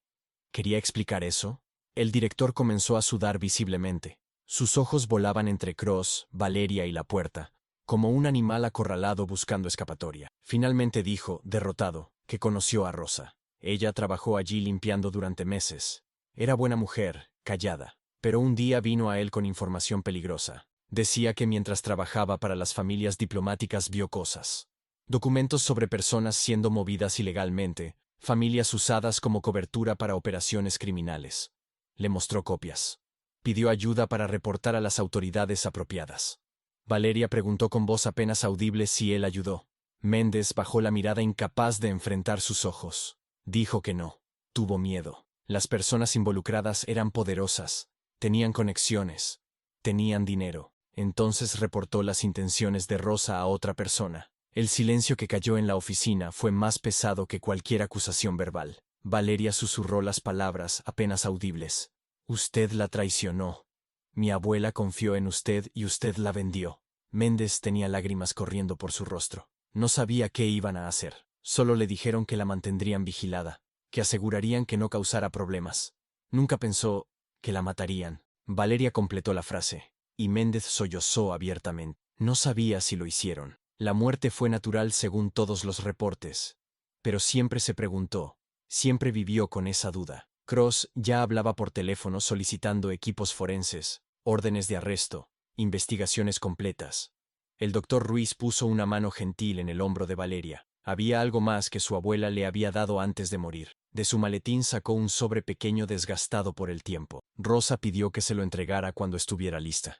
[SPEAKER 1] ¿Quería explicar eso? El director comenzó a sudar visiblemente. Sus ojos volaban entre Cross, Valeria y la puerta, como un animal acorralado buscando escapatoria. Finalmente dijo, derrotado, que conoció a Rosa. Ella trabajó allí limpiando durante meses. Era buena mujer, callada, pero un día vino a él con información peligrosa. Decía que mientras trabajaba para las familias diplomáticas vio cosas. Documentos sobre personas siendo movidas ilegalmente, familias usadas como cobertura para operaciones criminales. Le mostró copias. Pidió ayuda para reportar a las autoridades apropiadas. Valeria preguntó con voz apenas audible si él ayudó. Méndez bajó la mirada incapaz de enfrentar sus ojos. Dijo que no. Tuvo miedo. Las personas involucradas eran poderosas, tenían conexiones, tenían dinero. Entonces reportó las intenciones de Rosa a otra persona. El silencio que cayó en la oficina fue más pesado que cualquier acusación verbal. Valeria susurró las palabras apenas audibles. Usted la traicionó. Mi abuela confió en usted y usted la vendió. Méndez tenía lágrimas corriendo por su rostro. No sabía qué iban a hacer. Solo le dijeron que la mantendrían vigilada, que asegurarían que no causara problemas. Nunca pensó que la matarían. Valeria completó la frase, y Méndez sollozó abiertamente. No sabía si lo hicieron. La muerte fue natural según todos los reportes. Pero siempre se preguntó, siempre vivió con esa duda. Cross ya hablaba por teléfono solicitando equipos forenses, órdenes de arresto, investigaciones completas. El doctor Ruiz puso una mano gentil en el hombro de Valeria. Había algo más que su abuela le había dado antes de morir. De su maletín sacó un sobre pequeño desgastado por el tiempo. Rosa pidió que se lo entregara cuando estuviera lista.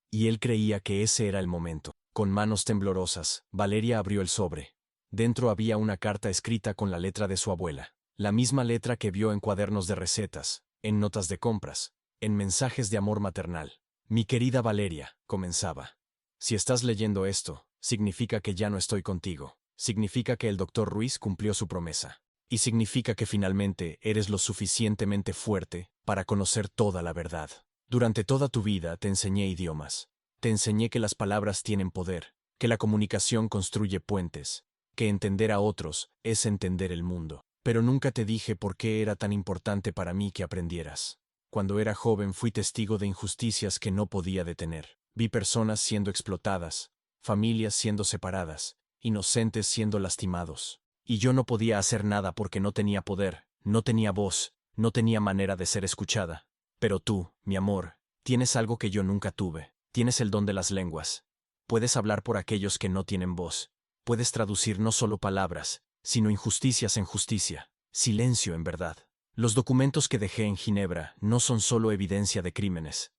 [SPEAKER 1] Y él creía que ese era el momento. Con manos temblorosas, Valeria abrió el sobre. Dentro había una carta escrita con la letra de su abuela. La misma letra que vio en cuadernos de recetas, en notas de compras, en mensajes de amor maternal. Mi querida Valeria, comenzaba. Si estás leyendo esto, significa que ya no estoy contigo. Significa que el doctor Ruiz cumplió su promesa. Y significa que finalmente eres lo suficientemente fuerte para conocer toda la verdad. Durante toda tu vida te enseñé idiomas. Te enseñé que las palabras tienen poder, que la comunicación construye puentes, que entender a otros es entender el mundo. Pero nunca te dije por qué era tan importante para mí que aprendieras. Cuando era joven fui testigo de injusticias que no podía detener. Vi personas siendo explotadas, familias siendo separadas, inocentes siendo lastimados. Y yo no podía hacer nada porque no tenía poder, no tenía voz, no tenía manera de ser escuchada. Pero tú, mi amor, tienes algo que yo nunca tuve. Tienes el don de las lenguas. Puedes hablar por aquellos que no tienen voz. Puedes traducir no solo palabras, sino injusticias en justicia, silencio en verdad. Los documentos que dejé en Ginebra no son solo evidencia de crímenes.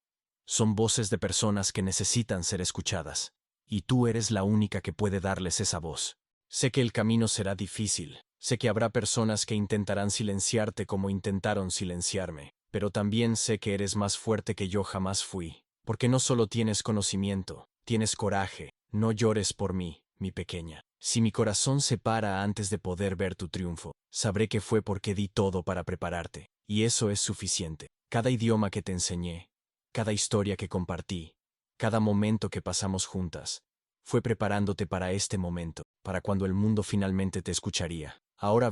[SPEAKER 1] Son voces de personas que necesitan ser escuchadas. Y tú eres la única que puede darles esa voz. Sé que el camino será difícil. Sé que habrá personas que intentarán silenciarte como intentaron silenciarme. Pero también sé que eres más fuerte que yo jamás fui. Porque no solo tienes conocimiento, tienes coraje. No llores por mí, mi pequeña. Si mi corazón se para antes de poder ver tu triunfo, sabré que fue porque di todo para prepararte. Y eso es suficiente. Cada idioma que te enseñé, cada historia que compartí, cada momento que pasamos juntas, fue preparándote para este momento, para cuando el mundo finalmente te escucharía. Ahora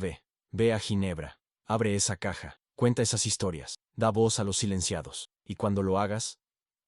[SPEAKER 1] ve a Ginebra, abre esa caja, cuenta esas historias, da voz a los silenciados. Y cuando lo hagas,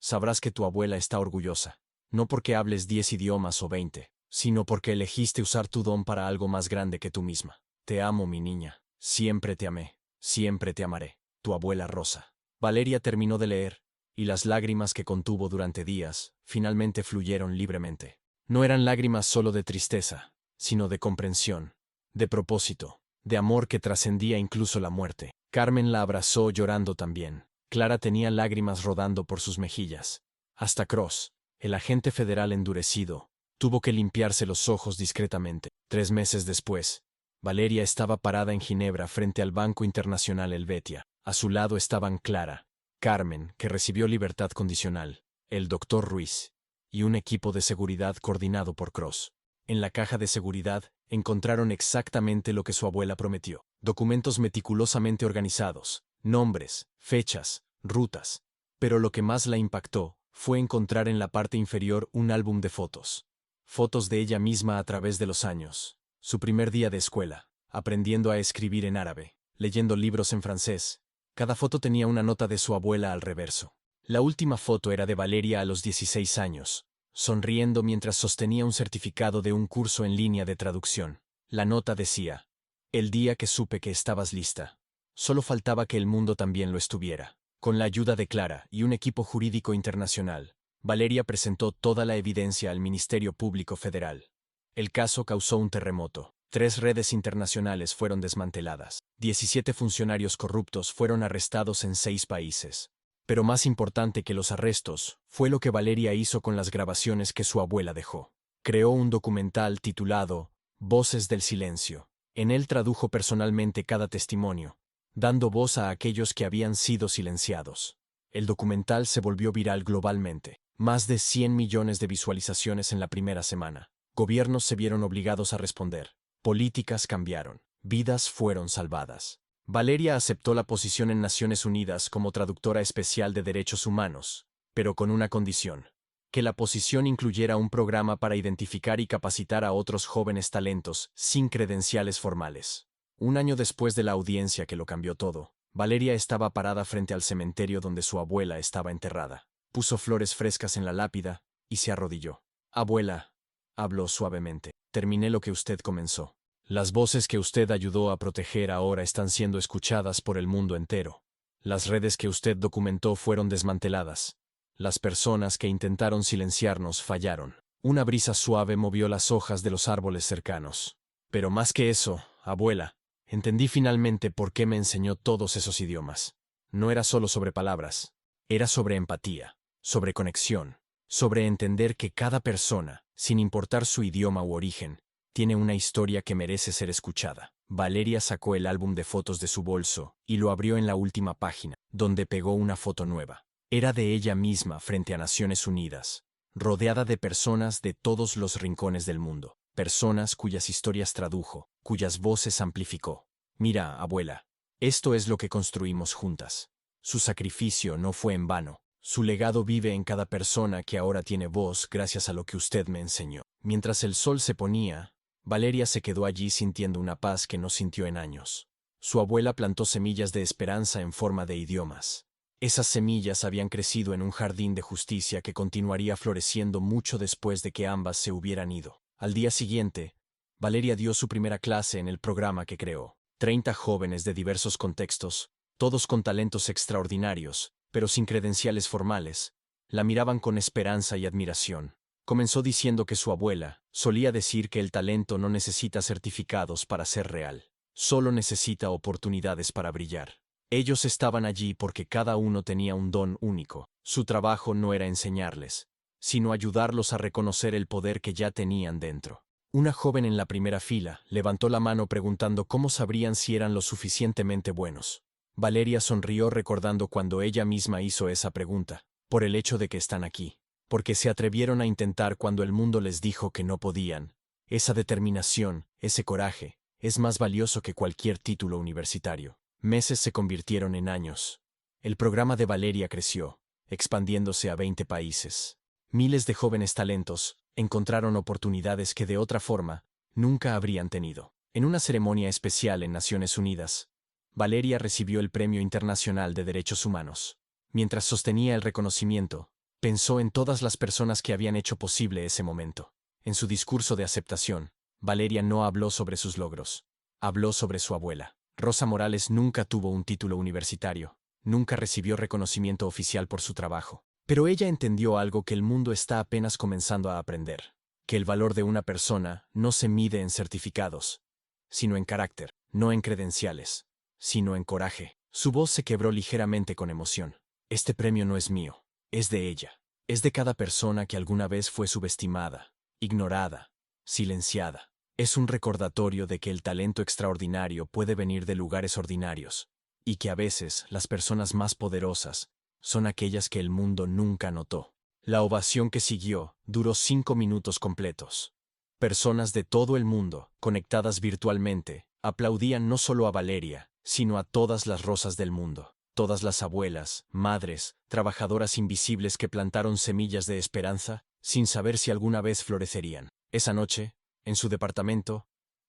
[SPEAKER 1] sabrás que tu abuela está orgullosa. No porque hables 10 idiomas o 20, sino porque elegiste usar tu don para algo más grande que tú misma. Te amo, mi niña. Siempre te amé. Siempre te amaré. Tu abuela Rosa. Valeria terminó de leer, y las lágrimas que contuvo durante días, finalmente fluyeron libremente. No eran lágrimas solo de tristeza, sino de comprensión, de propósito, de amor que trascendía incluso la muerte. Carmen la abrazó llorando también. Clara tenía lágrimas rodando por sus mejillas. Hasta Cross, el agente federal endurecido, tuvo que limpiarse los ojos discretamente. 3 meses después, Valeria estaba parada en Ginebra frente al Banco Internacional Helvetia. A su lado estaban Clara, Carmen, que recibió libertad condicional, el doctor Ruiz, y un equipo de seguridad coordinado por Cross. En la caja de seguridad encontraron exactamente lo que su abuela prometió: documentos meticulosamente organizados, nombres, fechas, rutas. Pero lo que más la impactó fue encontrar en la parte inferior un álbum de fotos. Fotos de ella misma a través de los años. Su primer día de escuela, aprendiendo a escribir en árabe, leyendo libros en francés. Cada foto tenía una nota de su abuela al reverso. La última foto era de Valeria a los 16 años, sonriendo mientras sostenía un certificado de un curso en línea de traducción. La nota decía: el día que supe que estabas lista. Solo faltaba que el mundo también lo estuviera. Con la ayuda de Clara y un equipo jurídico internacional, Valeria presentó toda la evidencia al Ministerio Público Federal. El caso causó un terremoto. 3 redes internacionales fueron desmanteladas. 17 funcionarios corruptos fueron arrestados en 6 países. Pero más importante que los arrestos, fue lo que Valeria hizo con las grabaciones que su abuela dejó. Creó un documental titulado Voces del Silencio. En él tradujo personalmente cada testimonio, dando voz a aquellos que habían sido silenciados. El documental se volvió viral globalmente. Más de 100 millones de visualizaciones en la primera semana. Gobiernos se vieron obligados a responder. Políticas cambiaron. Vidas fueron salvadas. Valeria aceptó la posición en Naciones Unidas como traductora especial de derechos humanos, pero con una condición: que la posición incluyera un programa para identificar y capacitar a otros jóvenes talentos sin credenciales formales. Un año después de la audiencia que lo cambió todo, Valeria estaba parada frente al cementerio donde su abuela estaba enterrada. Puso flores frescas en la lápida y se arrodilló. Abuela, habló suavemente, terminé lo que usted comenzó. Las voces que usted ayudó a proteger ahora están siendo escuchadas por el mundo entero. Las redes que usted documentó fueron desmanteladas. Las personas que intentaron silenciarnos fallaron. Una brisa suave movió las hojas de los árboles cercanos. Pero más que eso, abuela, entendí finalmente por qué me enseñó todos esos idiomas. No era solo sobre palabras, era sobre empatía, sobre conexión, sobre entender que cada persona, sin importar su idioma u origen, tiene una historia que merece ser escuchada. Valeria sacó el álbum de fotos de su bolso y lo abrió en la última página, donde pegó una foto nueva. Era de ella misma frente a Naciones Unidas, rodeada de personas de todos los rincones del mundo, personas cuyas historias tradujo, cuyas voces amplificó. Mira, abuela, esto es lo que construimos juntas. Su sacrificio no fue en vano. Su legado vive en cada persona que ahora tiene voz gracias a lo que usted me enseñó. Mientras el sol se ponía, Valeria se quedó allí sintiendo una paz que no sintió en años. Su abuela plantó semillas de esperanza en forma de idiomas. Esas semillas habían crecido en un jardín de justicia que continuaría floreciendo mucho después de que ambas se hubieran ido. Al día siguiente, Valeria dio su primera clase en el programa que creó. 30 jóvenes de diversos contextos, todos con talentos extraordinarios, pero sin credenciales formales, la miraban con esperanza y admiración. Comenzó diciendo que su abuela solía decir que el talento no necesita certificados para ser real, solo necesita oportunidades para brillar. Ellos estaban allí porque cada uno tenía un don único. Su trabajo no era enseñarles, sino ayudarlos a reconocer el poder que ya tenían dentro. Una joven en la primera fila levantó la mano preguntando cómo sabrían si eran lo suficientemente buenos. Valeria sonrió recordando cuando ella misma hizo esa pregunta. Por el hecho de que están aquí. Porque se atrevieron a intentar cuando el mundo les dijo que no podían. Esa determinación, ese coraje, es más valioso que cualquier título universitario. Meses se convirtieron en años. El programa de Valeria creció, expandiéndose a 20 países. Miles de jóvenes talentos encontraron oportunidades que de otra forma nunca habrían tenido. En una ceremonia especial en Naciones Unidas, Valeria recibió el Premio Internacional de Derechos Humanos. Mientras sostenía el reconocimiento, pensó en todas las personas que habían hecho posible ese momento. En su discurso de aceptación, Valeria no habló sobre sus logros. Habló sobre su abuela. Rosa Morales nunca tuvo un título universitario. Nunca recibió reconocimiento oficial por su trabajo. Pero ella entendió algo que el mundo está apenas comenzando a aprender. Que el valor de una persona no se mide en certificados, sino en carácter, no en credenciales, sino en coraje. Su voz se quebró ligeramente con emoción. Este premio no es mío. Es de ella. Es de cada persona que alguna vez fue subestimada, ignorada, silenciada. Es un recordatorio de que el talento extraordinario puede venir de lugares ordinarios, y que a veces las personas más poderosas son aquellas que el mundo nunca notó. La ovación que siguió duró 5 minutos completos. Personas de todo el mundo, conectadas virtualmente, aplaudían no solo a Valeria, sino a todas las Rosas del mundo. Todas las abuelas, madres, trabajadoras invisibles que plantaron semillas de esperanza, sin saber si alguna vez florecerían. Esa noche, en su departamento,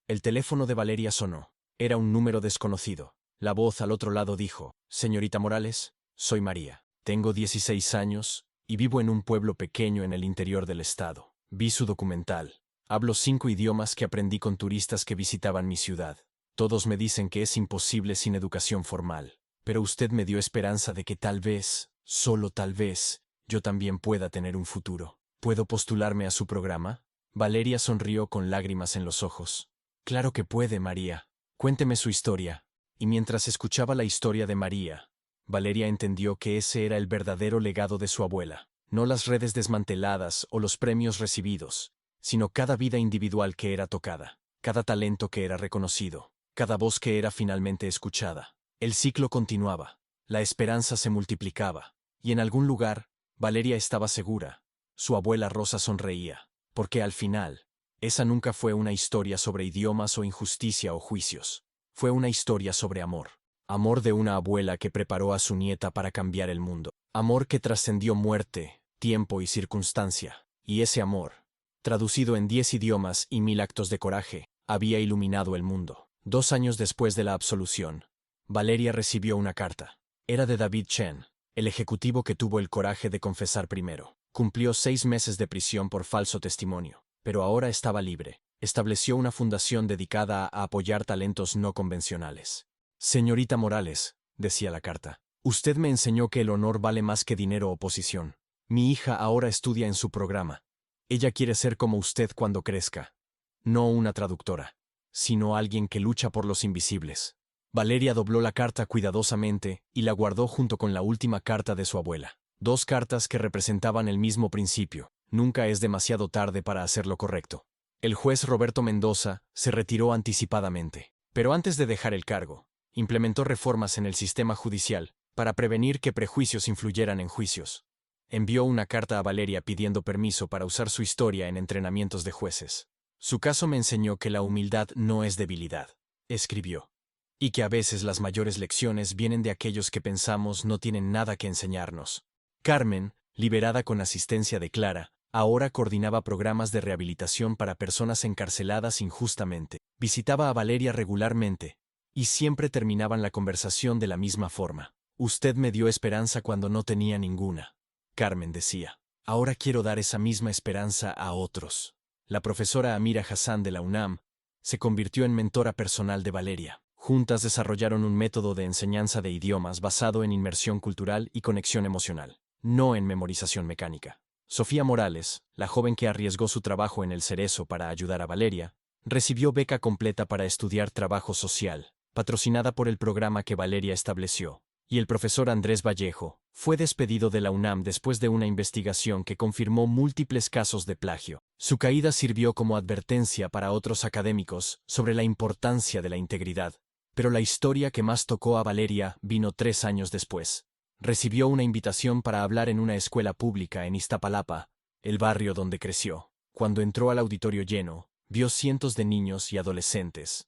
[SPEAKER 1] El teléfono de Valeria sonó. Era un número desconocido. La voz al otro lado dijo: «Señorita Morales, soy María. Tengo 16 años y vivo en un pueblo pequeño en el interior del estado. Vi su documental. Hablo 5 idiomas que aprendí con turistas que visitaban mi ciudad. Todos me dicen que es imposible sin educación formal. Pero usted me dio esperanza de que tal vez, solo tal vez, yo también pueda tener un futuro. ¿Puedo postularme a su programa?» Valeria sonrió con lágrimas en los ojos. «Claro que puede, María. Cuénteme su historia». Y mientras escuchaba la historia de María, Valeria entendió que ese era el verdadero legado de su abuela. No las redes desmanteladas o los premios recibidos, sino cada vida individual que era tocada, cada talento que era reconocido, cada voz que era finalmente escuchada. El ciclo continuaba, la esperanza se multiplicaba, y en algún lugar, Valeria estaba segura. Su abuela Rosa sonreía, porque al final, esa nunca fue una historia sobre idiomas o injusticia o juicios. Fue una historia sobre amor. Amor de una abuela que preparó a su nieta para cambiar el mundo. Amor que trascendió muerte, tiempo y circunstancia. Y ese amor, traducido en 10 idiomas y 1000 actos de coraje, había iluminado el mundo. 2 años después de la absolución, Valeria recibió una carta. Era de David Chen, el ejecutivo que tuvo el coraje de confesar primero. Cumplió 6 meses de prisión por falso testimonio, pero ahora estaba libre. Estableció una fundación dedicada a apoyar talentos no convencionales. «Señorita Morales», decía la carta, «usted me enseñó que el honor vale más que dinero o posición. Mi hija ahora estudia en su programa. Ella quiere ser como usted cuando crezca. No una traductora, sino alguien que lucha por los invisibles». Valeria dobló la carta cuidadosamente y la guardó junto con la última carta de su abuela. 2 cartas que representaban el mismo principio: nunca es demasiado tarde para hacer lo correcto. El juez Roberto Mendoza se retiró anticipadamente, pero antes de dejar el cargo, implementó reformas en el sistema judicial para prevenir que prejuicios influyeran en juicios. Envió una carta a Valeria pidiendo permiso para usar su historia en entrenamientos de jueces. «Su caso me enseñó que la humildad no es debilidad», escribió, «y que a veces las mayores lecciones vienen de aquellos que pensamos no tienen nada que enseñarnos». Carmen, liberada con asistencia de Clara, ahora coordinaba programas de rehabilitación para personas encarceladas injustamente. Visitaba a Valeria regularmente, y siempre terminaban la conversación de la misma forma. «Usted me dio esperanza cuando no tenía ninguna», Carmen decía. «Ahora quiero dar esa misma esperanza a otros». La profesora Amira Hassan de la UNAM se convirtió en mentora personal de Valeria. Juntas desarrollaron un método de enseñanza de idiomas basado en inmersión cultural y conexión emocional, no en memorización mecánica. Sofía Morales, la joven que arriesgó su trabajo en el Cerezo para ayudar a Valeria, recibió beca completa para estudiar trabajo social, patrocinada por el programa que Valeria estableció. Y el profesor Andrés Vallejo fue despedido de la UNAM después de una investigación que confirmó múltiples casos de plagio. Su caída sirvió como advertencia para otros académicos sobre la importancia de la integridad. Pero la historia que más tocó a Valeria vino 3 años después. Recibió una invitación para hablar en una escuela pública en Iztapalapa, el barrio donde creció. Cuando entró al auditorio lleno, vio cientos de niños y adolescentes,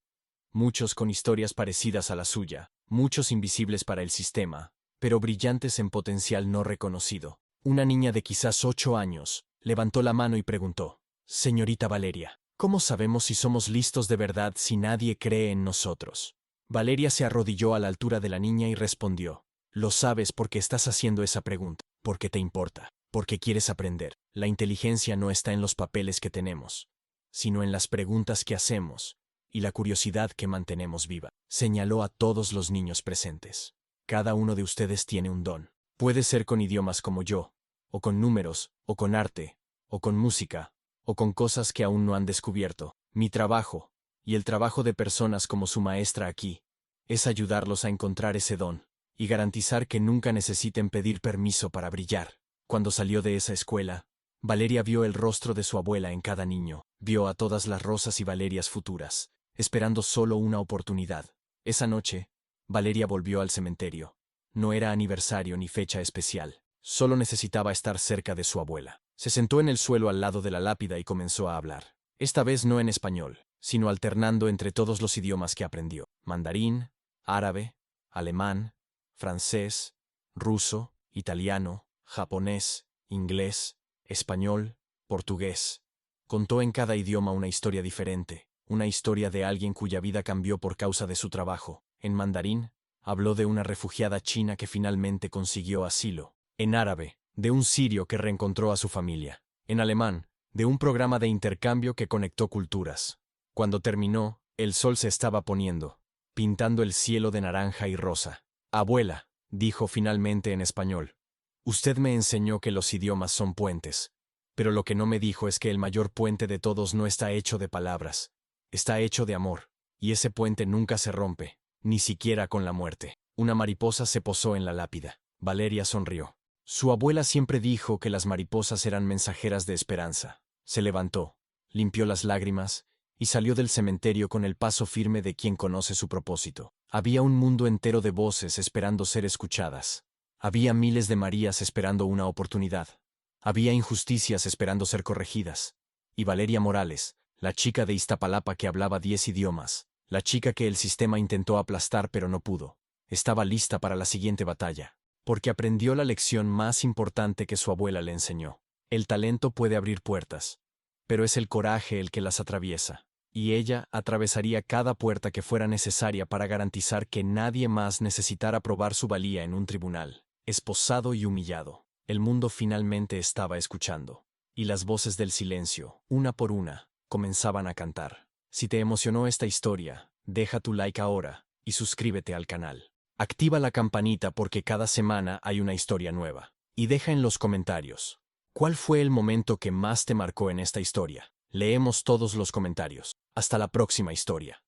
[SPEAKER 1] muchos con historias parecidas a la suya, muchos invisibles para el sistema, pero brillantes en potencial no reconocido. Una niña de quizás 8 años levantó la mano y preguntó: «Señorita Valeria, ¿cómo sabemos si somos listos de verdad si nadie cree en nosotros?». Valeria se arrodilló a la altura de la niña y respondió: «Lo sabes porque estás haciendo esa pregunta, porque te importa, porque quieres aprender. La inteligencia no está en los papeles que tenemos, sino en las preguntas que hacemos y la curiosidad que mantenemos viva». Señaló a todos los niños presentes. «Cada uno de ustedes tiene un don. Puede ser con idiomas como yo, o con números, o con arte, o con música, o con cosas que aún no han descubierto. Mi trabajo, y el trabajo de personas como su maestra aquí, es ayudarlos a encontrar ese don y garantizar que nunca necesiten pedir permiso para brillar». Cuando salió de esa escuela, Valeria vio el rostro de su abuela en cada niño, vio a todas las Rosas y Valerias futuras, esperando solo una oportunidad. Esa noche, Valeria volvió al cementerio. No era aniversario ni fecha especial, solo necesitaba estar cerca de su abuela. Se sentó en el suelo al lado de la lápida y comenzó a hablar. Esta vez no en español, sino alternando entre todos los idiomas que aprendió: mandarín, árabe, alemán, francés, ruso, italiano, japonés, inglés, español, portugués. Contó en cada idioma una historia diferente, una historia de alguien cuya vida cambió por causa de su trabajo. En mandarín, habló de una refugiada china que finalmente consiguió asilo. En árabe, de un sirio que reencontró a su familia. En alemán, de un programa de intercambio que conectó culturas. Cuando terminó, el sol se estaba poniendo, pintando el cielo de naranja y rosa. Abuela, dijo finalmente en español, usted me enseñó que los idiomas son puentes, pero lo que no me dijo es que el mayor puente de todos no está hecho de palabras, está hecho de amor, y ese puente nunca se rompe, ni siquiera con la muerte. Una mariposa se posó en la lápida. Valeria sonrió. Su abuela siempre dijo que las mariposas eran mensajeras de esperanza. Se levantó, limpió las lágrimas, y salió del cementerio con el paso firme de quien conoce su propósito. Había un mundo entero de voces esperando ser escuchadas. Había miles de Marías esperando una oportunidad. Había injusticias esperando ser corregidas. Y Valeria Morales, la chica de Iztapalapa que hablaba 10 idiomas, la chica que el sistema intentó aplastar pero no pudo, estaba lista para la siguiente batalla, porque aprendió la lección más importante que su abuela le enseñó. El talento puede abrir puertas, pero es el coraje el que las atraviesa. Y ella atravesaría cada puerta que fuera necesaria para garantizar que nadie más necesitara probar su valía en un tribunal. Esposado y humillado, el mundo finalmente estaba escuchando. Y las voces del silencio, una por una, comenzaban a cantar. Si te emocionó esta historia, deja tu like ahora y suscríbete al canal. Activa la campanita porque cada semana hay una historia nueva. Y deja en los comentarios, ¿cuál fue el momento que más te marcó en esta historia? Leemos todos los comentarios. Hasta la próxima historia.